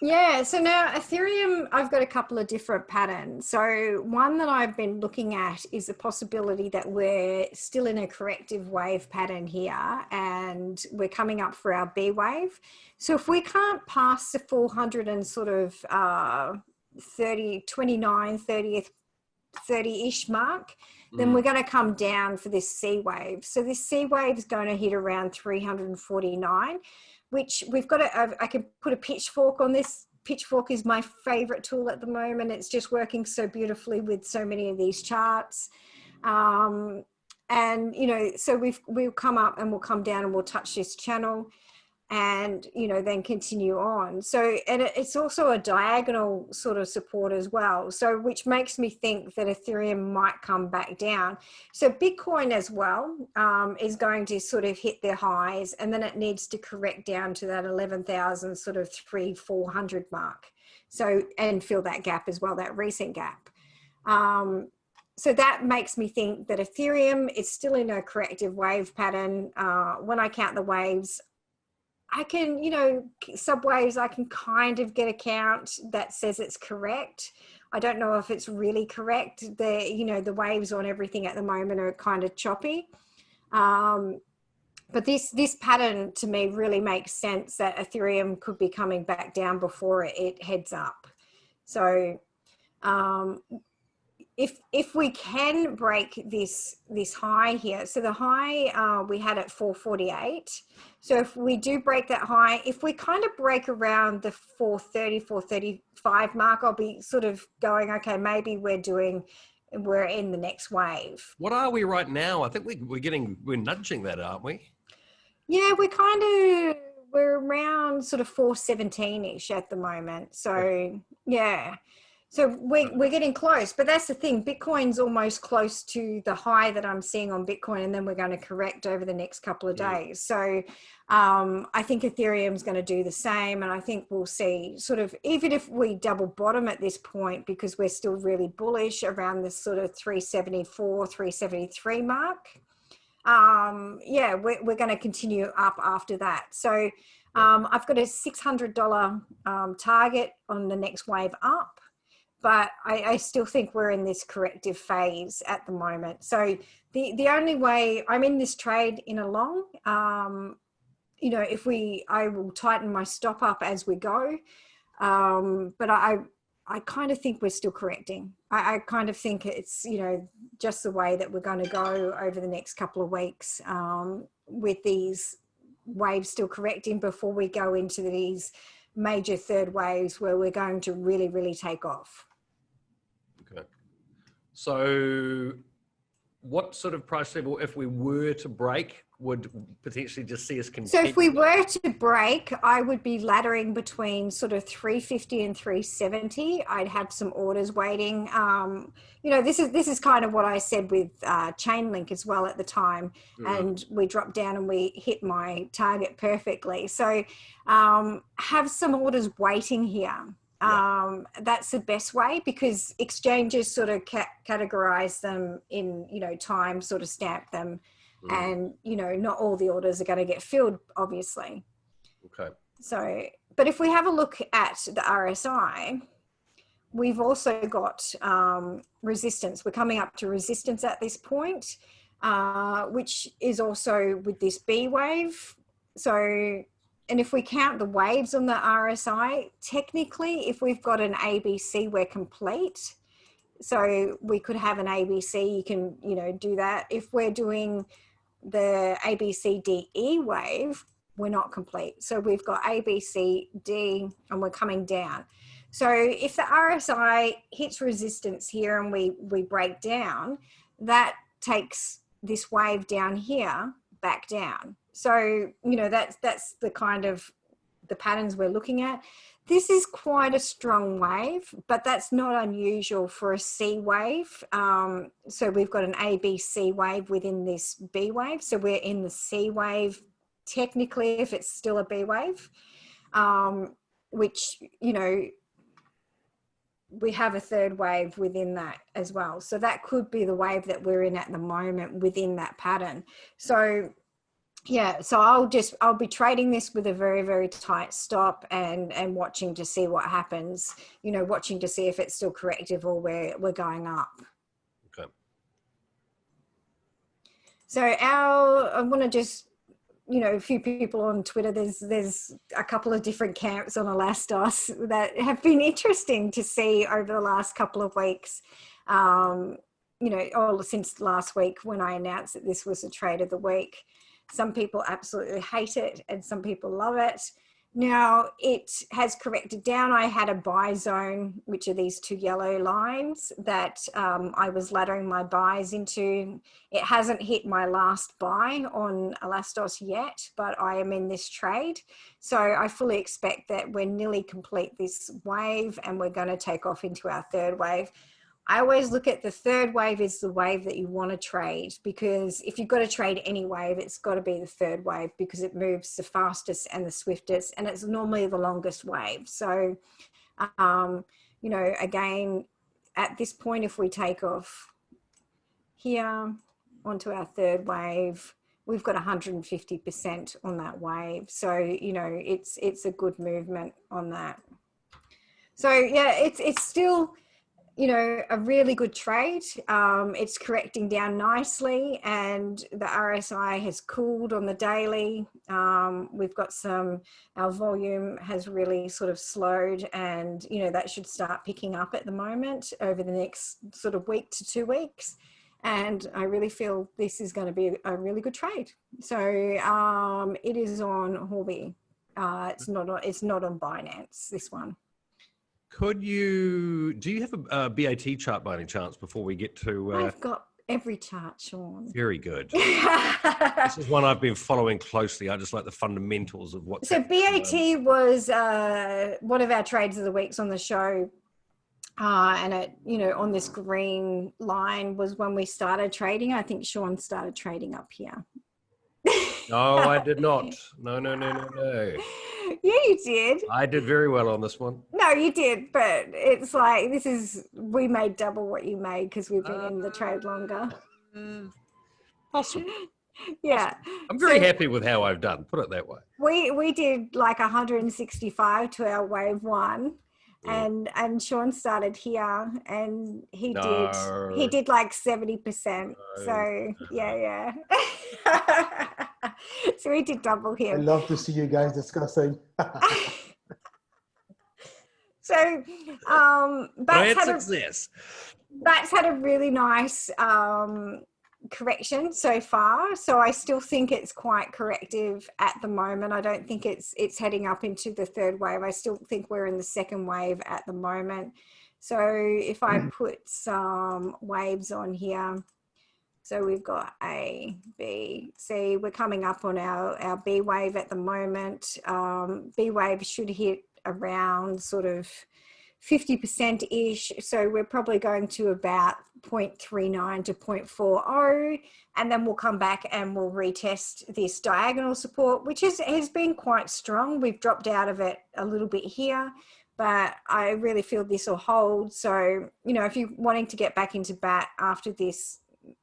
Yeah, so now Ethereum, I've got a couple of different patterns. So one that I've been looking at is the possibility that we're still in a corrective wave pattern here, and we're coming up for our B wave. So if we can't pass the 400 and sort of 30-ish mark, then we're going to come down for this C wave. So this C wave is going to hit around 349. Which we've got I can put a pitchfork on this. Pitchfork is my favorite tool at the moment. It's just working so beautifully with so many of these charts. And, you know, so we'll come up and we'll come down and we'll touch this channel and, you know, then continue on. So, and it's also a diagonal sort of support as well. So, which makes me think that Ethereum might come back down. So Bitcoin as well is going to sort of hit their highs, and then it needs to correct down to that 11,000 sort of 300-400 mark. So, and fill that gap as well, that recent gap. So that makes me think that Ethereum is still in a corrective wave pattern. When I count the waves, I can, you know, subwaves, I can kind of get a count that says it's correct. I don't know if it's really correct. You know, the waves on everything at the moment are kind of choppy. But this pattern to me really makes sense that Ethereum could be coming back down before it heads up. So if we can break this high here, so the high we had at 448. So if we do break that high, if we kind of break around the 430, 435 mark, I'll be sort of going, okay, maybe we're in the next wave. What are we right now? I think we're nudging that, aren't we? Yeah, we're around sort of 417-ish at the moment. So yeah. So we're getting close, but that's the thing. Bitcoin's almost close to the high that I'm seeing on Bitcoin, and then we're going to correct over the next couple of days. So I think Ethereum's going to do the same, and I think we'll see sort of, even if we double bottom at this point, because we're still really bullish around this sort of 374, 373 mark. Yeah, we're going to continue up after that. So I've got a $600 target on the next wave up, but I still think we're in this corrective phase at the moment. So the only way I'm in this trade in a long, you know, I will tighten my stop up as we go. But I kind of think we're still correcting. I kind of think it's, you know, just the way that we're going to go over the next couple of weeks, with these waves still correcting before we go into these major third waves where we're going to really, really take off. Okay. So what sort of price level, if we were to break, would potentially just see us continue? So if we were to break, I would be laddering between sort of 350 and 370. I'd have some orders waiting. You know, this is kind of what I said with Chainlink as well at the time. And we dropped down and we hit my target perfectly. So have some orders waiting here. That's the best way, because exchanges sort of categorize them in, you know, time, sort of stamp them. And, you know, not all the orders are going to get filled, obviously. Okay. So, but if we have a look at the RSI, we've also got resistance. We're coming up to resistance at this point, which is also with this B wave. So, and if we count the waves on the RSI, technically, if we've got an ABC, we're complete. So we could have an ABC, you can, you know, do that. If we're doing the ABCDE wave, we're not complete. So we've got ABCD and we're coming down. So if the RSI hits resistance here and we break down, that takes this wave down here back down. So, you know, that's the kind of the patterns we're looking at. This is quite a strong wave, but that's not unusual for a C wave. So we've got an ABC wave within this B wave. So we're in the C wave, technically, if it's still a B wave, which, you know, we have a third wave within that as well. So that could be the wave that we're in at the moment within that pattern. So yeah, so I'll be trading this with a very, very tight stop and watching to see what happens, you know, watching to see if it's still corrective or we're going up. Okay. So I want to just, you know, a few people on Twitter, there's a couple of different camps on Elastos that have been interesting to see over the last couple of weeks. You know, or since last week when I announced that this was a trade of the week. Some people absolutely hate it and some people love it. Now it has corrected down. I had a buy zone, which are these two yellow lines that I was laddering my buys into. It hasn't hit my last buy on Elastos yet, but I am in this trade. So I fully expect that we're nearly complete this wave and we're going to take off into our third wave. I always look at the third wave is the wave that you want to trade, because if you've got to trade any wave, it's got to be the third wave because it moves the fastest and the swiftest, and it's normally the longest wave. So, you know, again, at this point, if we take off here onto our third wave, we've got 150% on that wave. So, you know, it's a good movement on that. So yeah, it's still, you know, a really good trade. It's correcting down nicely and the RSI has cooled on the daily. We've got our volume has really sort of slowed, and, you know, that should start picking up at the moment over the next sort of week to 2 weeks. And I really feel this is going to be a really good trade. So it is on Huobi. It's not on Binance, this one. Do you have a BAT chart by any chance before we get to... I've got every chart, Sean. Very good. This is one I've been following closely. I just like the fundamentals of what's So BAT was one of our trades of the weeks on the show. And it, you know, on this green line was when we started trading. I think Sean started trading up here. No, I did not. No. Yeah, you did. I did very well on this one. No, you did, but it's like, we made double what you made because we've been in the trade longer. Awesome. Yeah. I'm very So happy with how I've done. Put it that way. we did like 165 to our wave one. And Sean started here and he No. did like 70%. So yeah. So we did double I him. love to see you guys discussing. So Great success. Bat's had a really nice correction so far. So I still think it's quite corrective at the moment. I don't think it's heading up into the third wave. I still think we're in the second wave at the moment. So if I put some waves on here, so we've got A, B, C. We're coming up on our B wave at the moment. B wave should hit around sort of 50%-ish. So we're probably going to about 0.39 to 0.40. And then we'll come back and we'll retest this diagonal support, which has been quite strong. We've dropped out of it a little bit here, but I really feel this will hold. So, you know, if you're wanting to get back into BAT after this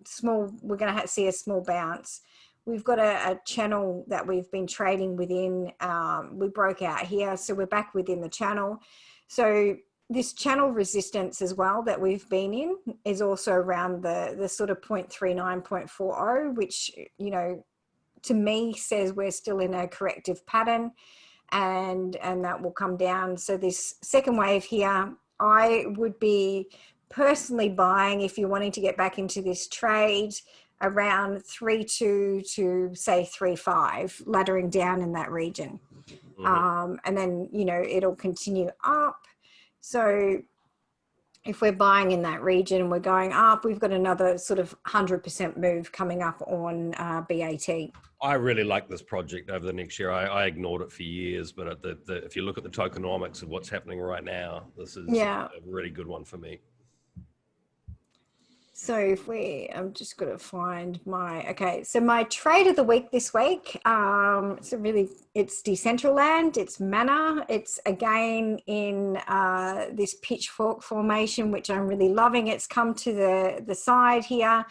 small, we're going to see a small bounce. We've got a channel that we've been trading within. We broke out here, so we're back within the channel. So this channel resistance as well that we've been in is also around the sort of 0.39, 0.40, which, you know, to me says we're still in a corrective pattern and that will come down. So this second wave here, I would be personally buying, if you're wanting to get back into this trade, around 3.2 to say 3.5, laddering down in that region. And then, you know, it'll continue up. So if we're buying in that region, we're going up, we've got another sort of 100% move coming up on BAT. I really like this project over the next year. I ignored it for years, but if you look at the tokenomics of what's happening right now, this is a really good one for me. So if I'm just going to find so my trade of the week this week, it's Decentraland, it's Mana, it's again in this pitchfork formation, which I'm really loving. It's come to the side here.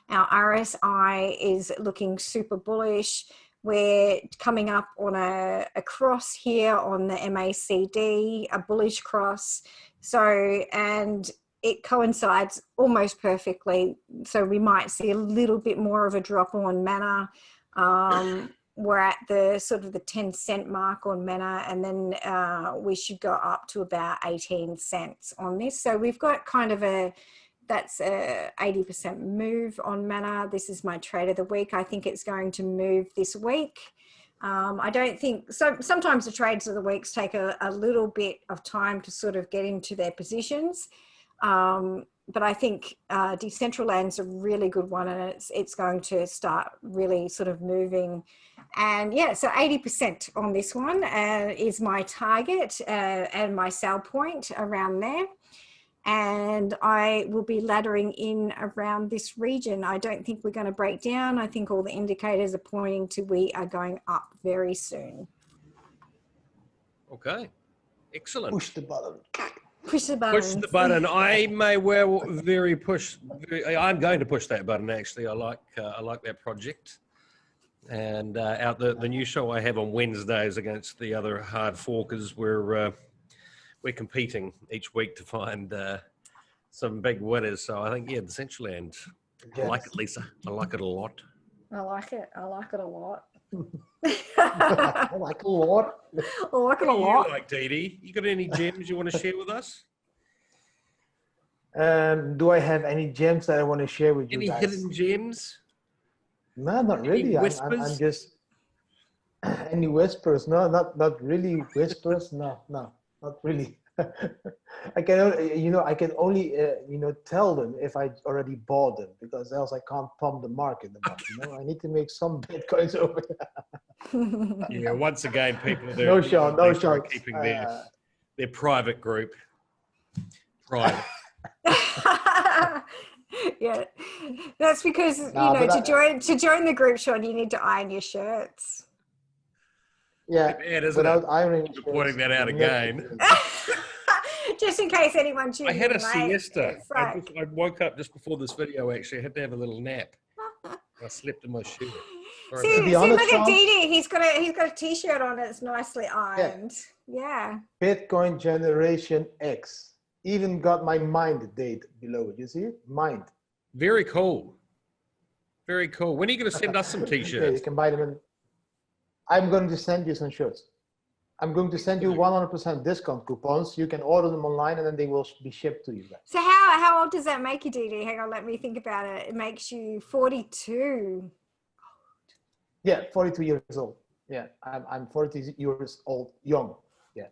Our RSI is looking super bullish. We're coming up on a cross here on the MACD, a bullish cross. So, and it coincides almost perfectly. So we might see a little bit more of a drop on Mana. We're at the sort of the 10-cent mark on Mana, and then we should go up to about 18 cents on this. So we've got kind of that's a 80% move on Mana. This is my trade of the week. I think it's going to move this week. I don't think so. Sometimes the trades of the weeks take a little bit of time to sort of get into their positions. But I think Decentraland's a really good one, and it's going to start really sort of moving. And yeah, so 80% on this one is my target and my sell point around there. And I will be laddering in around this region. I don't think we're going to break down. I think all the indicators are pointing to we are going up very soon. Okay, excellent. Push the button. Push the button. Push the button. I may well I'm going to push that button. Actually, I like that project. And the new show I have on Wednesdays against the other hard forkers, we're competing each week to find some big winners. So I think Decentraland. Yes. I like it, Lisa. I like it a lot. I like it a lot. I like it a lot. I like it a lot. What do you like, Dee Dee? You got any gems you want to share with us? Do I have any gems that I want to share with you guys? Any hidden gems? No, not really. I'm just any whispers. No, not really whispers. No, not really. I can only tell them if I already bought them, because else I can't pump the market about. I need to make some bitcoins over there. Yeah, once again, people no Sean. Keeping their private group private. Yeah, that's because to join the group, Sean, you need to iron your shirts. Yeah, without ironing. You're pointing that out again. Just in case anyone tunes in. I had a siesta. I woke up just before this video. Actually, I had to have a little nap. I slept in my shoe. Sorry See, about be see, honest, look at Sean, Didi. He's got a t-shirt on. It's nicely ironed. Yeah. Bitcoin Generation X. Even got my mind date below it. You see it? Mind. Very cool. Very cool. When are you going to send us some Yeah, you t-shirts? can buy them in. I'm going to send you some shirts. I'm going to send you 100% discount coupons. You can order them online and then they will be shipped to you guys. So how old does that make you, Didi? Hang on, let me think about it. It makes you 42. Yeah, 42 years old. Yeah, I'm 40 years old, young. Yeah.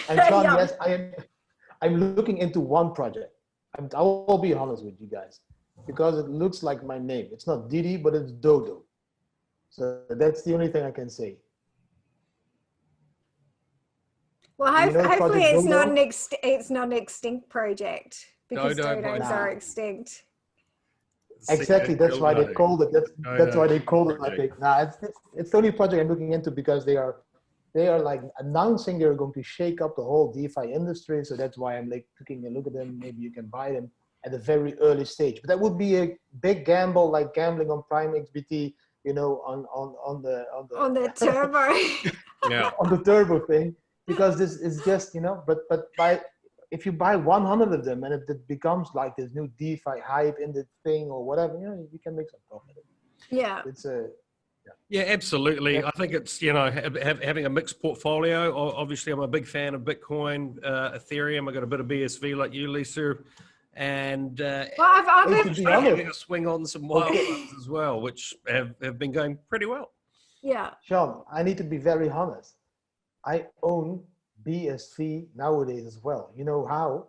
And Sean, Young. yes, I'm looking into one project. I will be honest with you guys because it looks like my name. It's not Didi, but it's Dodo. So that's the only thing I can say. Well, You know hopefully Project it's not Dodo? it's not an extinct project because Dodo dodos by- are extinct. Exactly, that's why they called it. That's why they called it. I project. think. Nah, it's the only project I'm looking into because they are like announcing they're going to shake up the whole DeFi industry. So that's why I'm like taking a look at them. Maybe you can buy them at a very early stage. But that would be a big gamble, like gambling on Prime XBT. You know, on the Turbo. Yeah. on the turbo thing, because this is just, you know, but if you buy 100 of them and if it becomes like this new DeFi hype in the thing or whatever, you know, you can make some profit. Yeah. It's a Yeah, absolutely. I think it's, you know, having a mixed portfolio. Obviously, I'm a big fan of Bitcoin, Ethereum. I got a bit of BSV like you, Lisa. And Well, I've Hey, been, to be having honest, a swing on some wild ones as well, which have been going pretty well. yeah. Sean, I need to be very honest. I own BSV nowadays as well. You know how?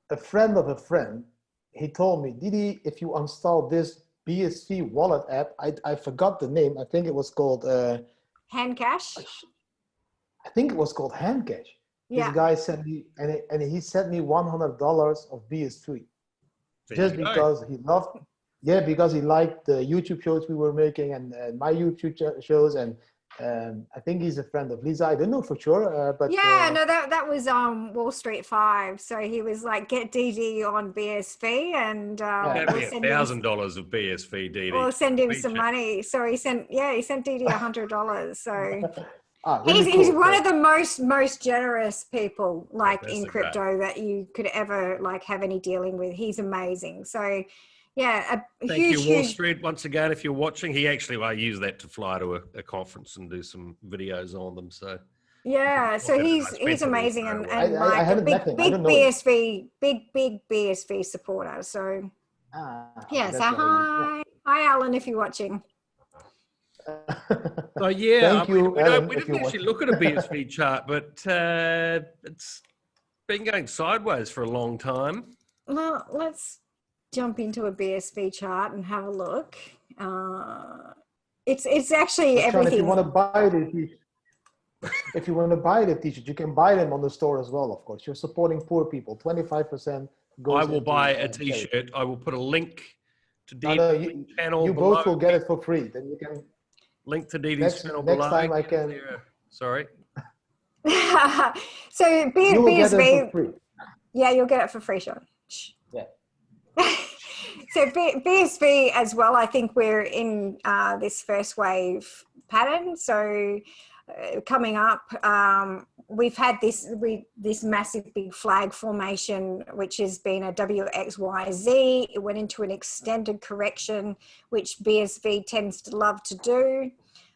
A friend of a friend, he told me, Didi, if you install this BSV wallet app, I forgot the name. I think it was called Hand cash. I think it was called Handcash. Yeah. This guy sent me, and he sent me $100 of BS3 There just you go. because he loved, yeah, because he liked the YouTube shows we were making and my YouTube shows, and I think he's a friend of Lisa. I don't know for sure, but Yeah, no, that was Wall Street 5. So he was like, get DD on BSV and That'd we'll be send him $1,000 of BSV, DD. we'll send him Feature. some money. So he sent DD $100. So really he's cool. one of the most generous people like That's in the guy. crypto that you could ever like have any dealing with. He's amazing. So yeah, a Thank you, Wall huge Street. Once again, if you're watching, I use that to fly to a conference and do some videos on them. So yeah. So Okay, I he's spent it all amazing straight and, away. and I like a haven't big met him. I don't know big BSV supporter. So yeah. that's So why hi Alan, if you're watching. So yeah, Thank you, we Alan, if didn't you're actually look at a BSV chart, but it's been going sideways for a long time. Well, let's jump into a BSV chart and have a look. It's actually But Sean, everything. if you want to buy the t-shirt, if you want to buy the t-shirt, you can buy them on the store as well. Of course, you're supporting poor people. 25% goes. I will into, buy a charity. t-shirt. I will put a link to No, Didi's channel you below. both will get it for free. Then you can. Link to Didi's channel below. Next time I can. Sorry. So You will get it for BSV, free. yeah, you'll get it for free, Sean. Yeah. So BSV as well, I think we're in this first wave pattern. So coming up, we've had this massive big flag formation, which has been a WXYZ. It went into an extended correction, which BSV tends to love to do.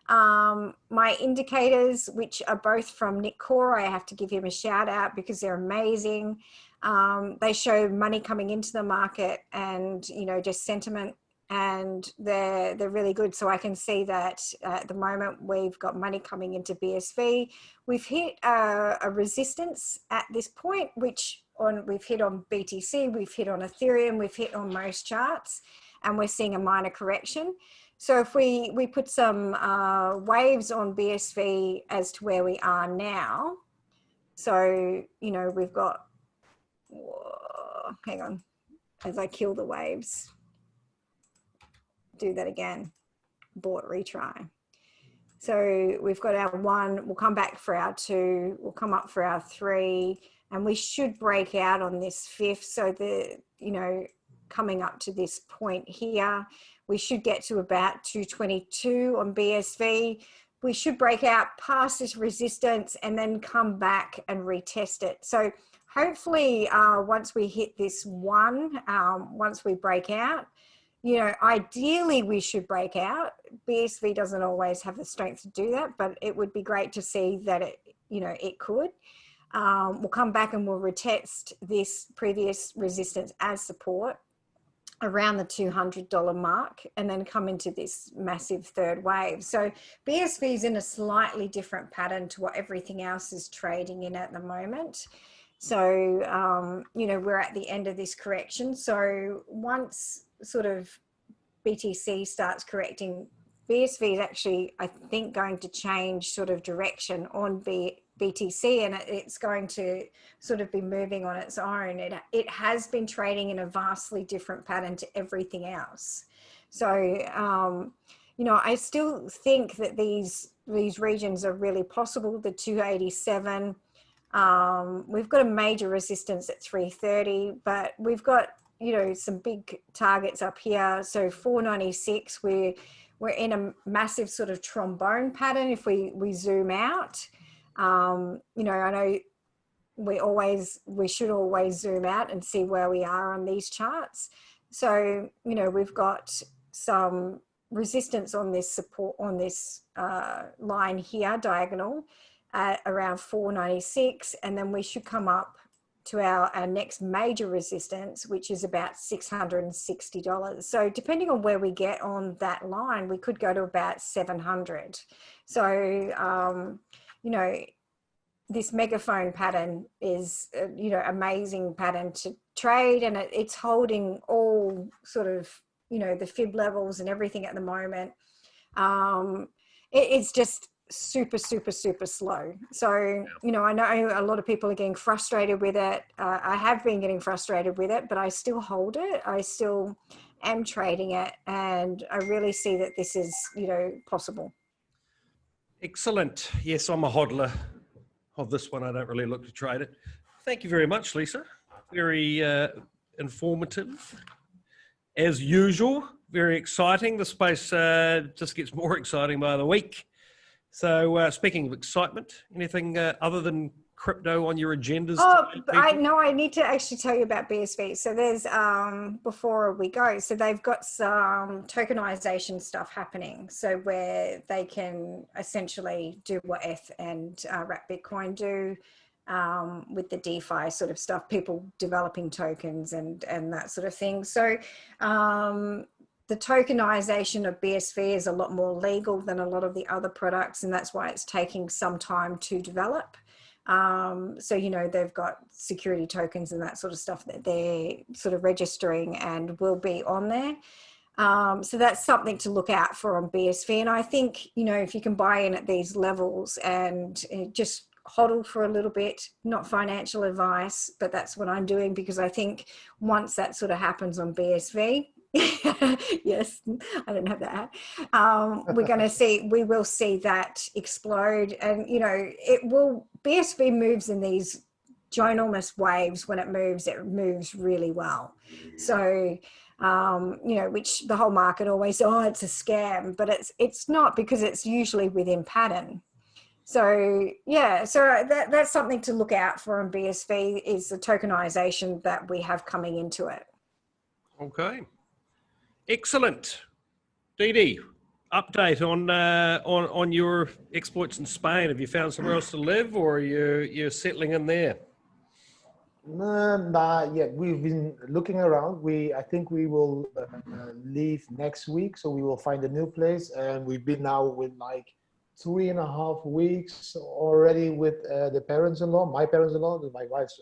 My indicators, which are both from Nick Core, I have to give him a shout out because they're amazing. They show money coming into the market and, you know, just sentiment, and they're really good. So I can see that at the moment we've got money coming into BSV. We've hit a resistance at this point, which we've hit on BTC, we've hit on Ethereum, we've hit on most charts, and we're seeing a minor correction. So if we put some waves on BSV as to where we are now, so, you know, we've got, hang on, as I kill the waves, do that again, abort retry. So we've got our 1, we'll come back for our 2, we'll come up for our 3, and we should break out on this 5th. So the, you know, coming up to this point here. We should get to about 222 on BSV. We should break out past this resistance and then come back and retest it. So hopefully once we hit this one, once we break out, you know, ideally we should break out. BSV doesn't always have the strength to do that, but it would be great to see that it, you know, it could. We'll come back and we'll retest this previous resistance as support around the $200 mark and then come into this massive third wave. So BSV is in a slightly different pattern to what everything else is trading in at the moment. So, you know, we're at the end of this correction. So once sort of BTC starts correcting, BSV is actually, I think, going to change sort of direction on BTC, and it's going to sort of be moving on its own. It has been trading in a vastly different pattern to everything else. So, you know, I still think that these regions are really possible. The 287, we've got a major resistance at 330, but we've got, you know, some big targets up here. So 496, we're in a massive sort of trombone pattern if we zoom out. You know, I know we should always zoom out and see where we are on these charts. So, you know, we've got some resistance on this support, on this line here, diagonal, at around 496, and then we should come up to our next major resistance, which is about $660. So depending on where we get on that line, we could go to about 700. So, you know, this megaphone pattern is, you know, amazing pattern to trade, and it's holding all sort of, you know, the fib levels and everything at the moment. It's just super slow. So, you know, I know a lot of people are getting frustrated with it. I have been getting frustrated with it, but I still hold it. I still am trading it, and I really see that this is, you know, possible. Excellent. Yes, I'm a hodler of this one. I don't really look to trade it. Thank you very much, Lisa. Very informative. As usual, very exciting. The space just gets more exciting by the week. So speaking of excitement, anything other than crypto on your agendas? Oh, I need to actually tell you about BSV. So there's, before we go, so they've got some tokenization stuff happening. So where they can essentially do what ETH and Wrap Bitcoin do with the DeFi sort of stuff, people developing tokens and that sort of thing. So the tokenization of BSV is a lot more legal than a lot of the other products, and that's why it's taking some time to develop. So, you know, they've got security tokens and that sort of stuff that they're sort of registering and will be on there. So that's something to look out for on BSV. And I think, you know, if you can buy in at these levels and just hodl for a little bit, not financial advice, but that's what I'm doing, because I think once that sort of happens on BSV, yes, I didn't have that. We will see that explode, and you know, BSV moves in these ginormous waves. When it moves really well. So, you know, which the whole market always, oh, it's a scam, but it's not, because it's usually within pattern. So yeah, so that's something to look out for on BSV, is the tokenization that we have coming into it. Okay. Excellent. Dee, update on your exploits in Spain. Have you found somewhere else to live, or are you're settling in there? Nah, yeah, we've been looking around. I think we will leave next week, so we will find a new place. And we've been now with like 3.5 weeks already with the parents-in-law, my parents-in-law, my wife's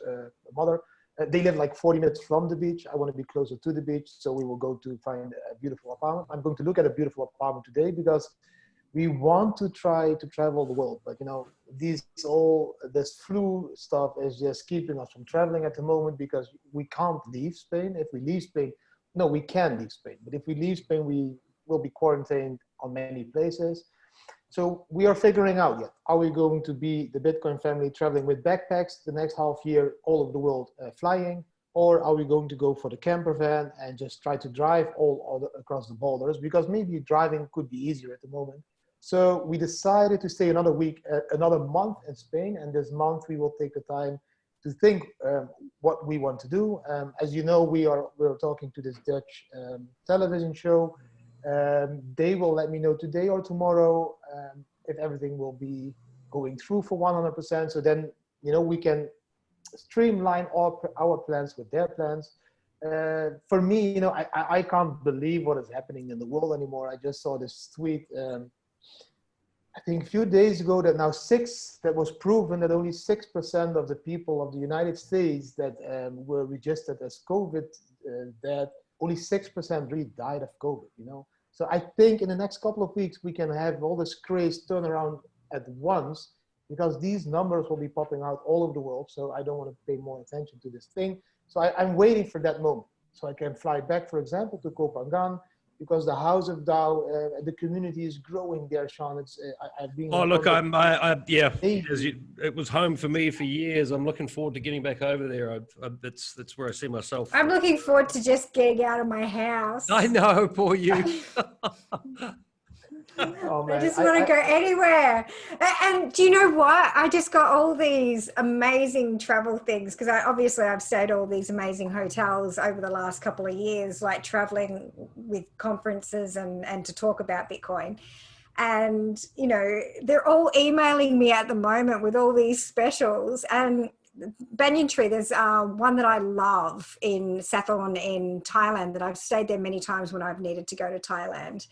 mother. They live like 40 minutes from the beach. I want to be closer to the beach, so we will go to find a beautiful apartment. I'm going to look at a beautiful apartment today, because we want to try to travel the world. But you know, this flu stuff is just keeping us from traveling at the moment, because we can't leave Spain. If we leave Spain, no, we can leave Spain. But if we leave Spain, we will be quarantined on many places. So we are figuring out yet, are we going to be the Bitcoin family traveling with backpacks the next half year all over the world flying? or are we going to go for the camper van and just try to drive all across the borders? Because maybe driving could be easier at the moment. So we decided to stay another week, another month in Spain, and this month we will take the time to think what we want to do. As you know, we're talking to this Dutch television show. They will let me know today or tomorrow if everything will be going through for 100%. So then, we can streamline our plans with their plans. For me, I can't believe what is happening in the world anymore. I just saw this tweet, I think a few days ago, that was proven that only 6% of the people of the United States that were registered as COVID, that only 6% really died of COVID, So I think in the next couple of weeks, we can have all this craze turn around at once, because these numbers will be popping out all over the world. So I don't want to pay more attention to this thing. So I'm waiting for that moment. So I can fly back, for example, to Copenhagen, because the House of DAO, the community is growing there, Sean. I've been. Oh, look, yeah. It was home for me for years. I'm looking forward to getting back over there. That's where I see myself. I'm looking forward to just getting out of my house. I know, poor you. Oh, man. I just want to go anywhere. And do you know what? I just got all these amazing travel things, because I've stayed all these amazing hotels over the last couple of years, like traveling with conferences and to talk about Bitcoin. And, they're all emailing me at the moment with all these specials. And Banyan Tree, there's one that I love in Sathorn in Thailand that I've stayed there many times when I've needed to go to Thailand.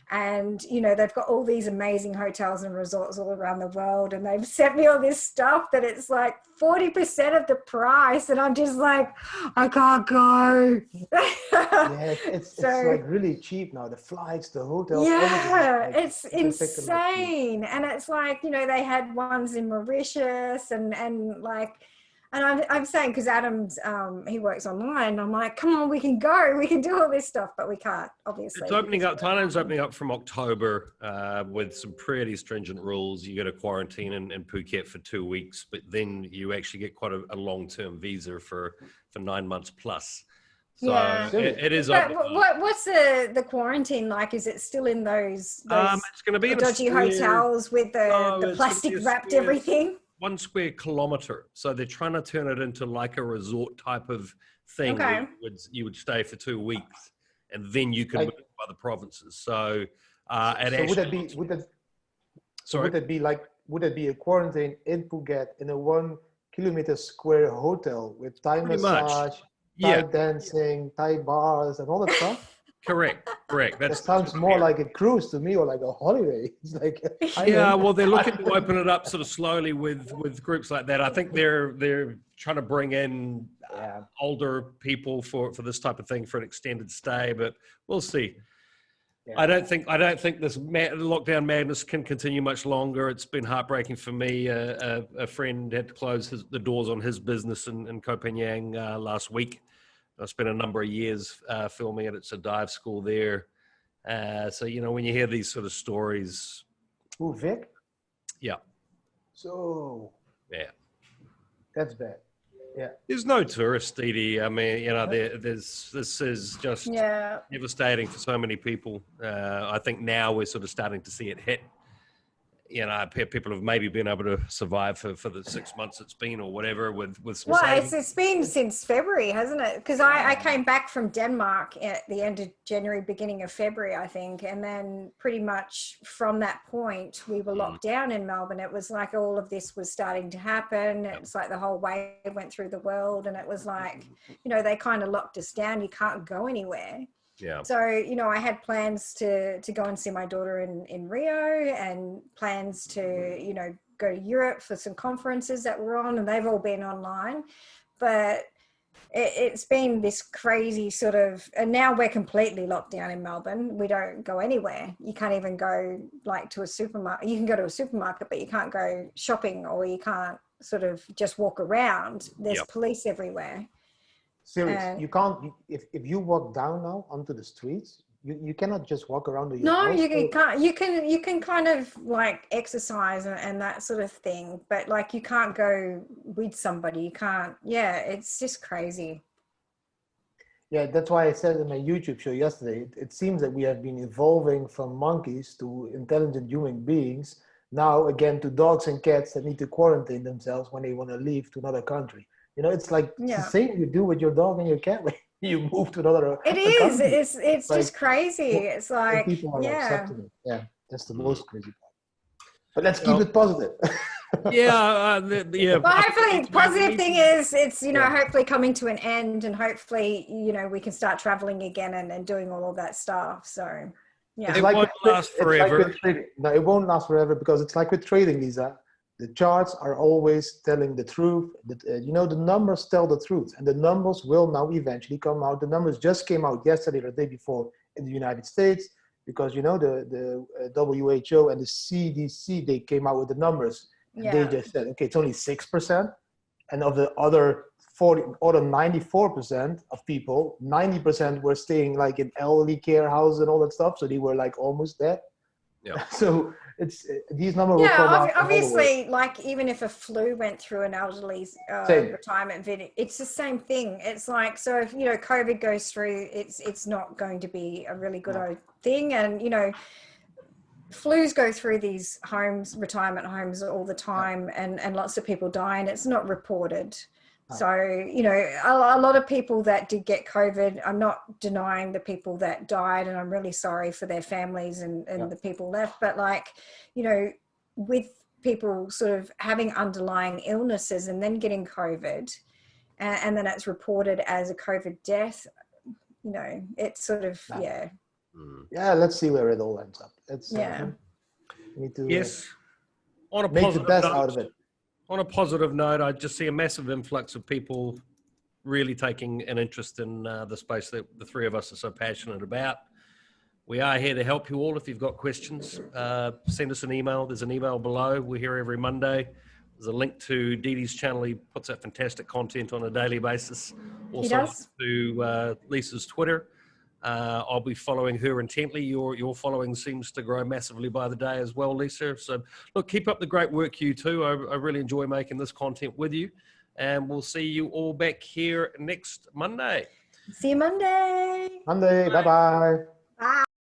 And, they've got all these amazing hotels and resorts all around the world. And they've sent me all this stuff that it's like 40% of the price. And I'm just like, I can't go. Yeah, it's like really cheap now. The flights, the hotels. Yeah, it's insane. And it's like, they had ones in Mauritius and like, and I'm saying, because Adam's, he works online, I'm like, come on, we can go, we can do all this stuff, but we can't, obviously. It's opening up, Thailand's opening up from October with some pretty stringent rules. You get a quarantine in Phuket for 2 weeks, but then you actually get quite a long-term visa for 9 months plus. So yeah. it is. But what's the quarantine like? Is it still in those it's going to be dodgy hotels with the plastic wrapped everything? 1 square kilometer. So they're trying to turn it into like a resort type of thing. Okay. Where you would stay for 2 weeks and then you could move to other provinces. So, would it be a quarantine in Phuket in a 1 kilometer square hotel with Thai massage, Thai dancing, Thai bars, and all that stuff? Correct. That sounds more like a cruise to me, or like a holiday. It's like well, they're looking to open it up sort of slowly with groups like that. I think they're trying to bring in older people for this type of thing for an extended stay, but we'll see. Yeah. I don't think this lockdown madness can continue much longer. It's been heartbreaking for me. A friend had to close the doors on his business in Koh Phangan last week. I spent a number of years filming it. It's a dive school there. So, when you hear these sort of stories. Ooh, Vic? Yeah. So. Yeah. That's bad. Yeah. There's no tourist, Edie. I mean, this is just devastating for so many people. I think now we're sort of starting to see it hit. People have maybe been able to survive for the 6 months it's been or whatever with some savings. It's been since February, hasn't it? Because I came back from Denmark at the end of January, beginning of February, I think. And then pretty much from that point, we were locked down in Melbourne. It was like all of this was starting to happen. It's like the whole wave went through the world. And it was like, they kind of locked us down. You can't go anywhere. Yeah. So, I had plans to go and see my daughter in Rio, and plans to, go to Europe for some conferences that were on, and they've all been online. But it's been this crazy sort of, and now we're completely locked down in Melbourne. We don't go anywhere. You can't even go like to a supermarket. You can go to a supermarket, but you can't go shopping, or you can't sort of just walk around. There's police everywhere. Serious. You can't, if you walk down now onto the streets, you cannot just walk around the you can't. You can kind of like exercise and that sort of thing, but like you can't go with somebody. You can't. Yeah, it's just crazy. Yeah, that's why I said in my YouTube show yesterday, it seems that we have been evolving from monkeys to intelligent human beings, now again to dogs and cats that need to quarantine themselves when they want to leave to another country. You know, it's like it's the Yeah. same you do with your dog and your cat when you move to another It a is. country. It's Like, just crazy. It's and like, people are yeah. accepting it. Yeah, that's the Mm. most crazy part. But let's keep Well, it positive. yeah, yeah. Well, I hopefully, think positive thing is it's, you know, Yeah. hopefully coming to an end, and hopefully, you know, we can start traveling again and doing all of that stuff. So, yeah. It's it like won't last it's like forever. with trading. No, it won't last forever because it's like with trading, Lisa. The charts are always telling the truth. You know, the numbers tell the truth, and the numbers will now eventually come out. The numbers just came out yesterday or the day before in the United States because you know the WHO and the CDC, they came out with the numbers, and they Yeah. just said, okay, it's only 6%, and of the other 94% of people, 90% were staying like in elderly care houses and all that stuff. So they were like almost dead. Yeah. So it's these numbers will Yeah, come out. obviously, like even if a flu went through an elderly Same. retirement vid, it's the same thing. It's like, so if, you know, COVID goes through, it's not going to be a really good thing. And, you know, flus go through these homes, retirement homes all the time, and lots of people die and it's not reported. So, you know, a lot of people that did get COVID, I'm not denying the people that died, and I'm really sorry for their families and the people left. But like, you know, with people sort of having underlying illnesses and then getting COVID, and then it's reported as a COVID death, you know, it's sort of, yeah. Yeah, let's see where it all ends up. It's Yeah. we need to Yes. On a make the positive best note, out of it. on a positive note, I just see a massive influx of people really taking an interest in the space that the three of us are so passionate about. We are here to help you all. If you've got questions, send us an email. There's an email below. We're here every Monday. There's a link to Dee Dee's channel. He puts out fantastic content on a daily basis. Also, He does. to Lisa's Twitter. I'll be following her intently. Your following seems to grow massively by the day as well, Lisa. So look, keep up the great work, you too. I really enjoy making this content with you. And we'll see you all back here next Monday. See you Monday. Monday, bye-bye. Bye.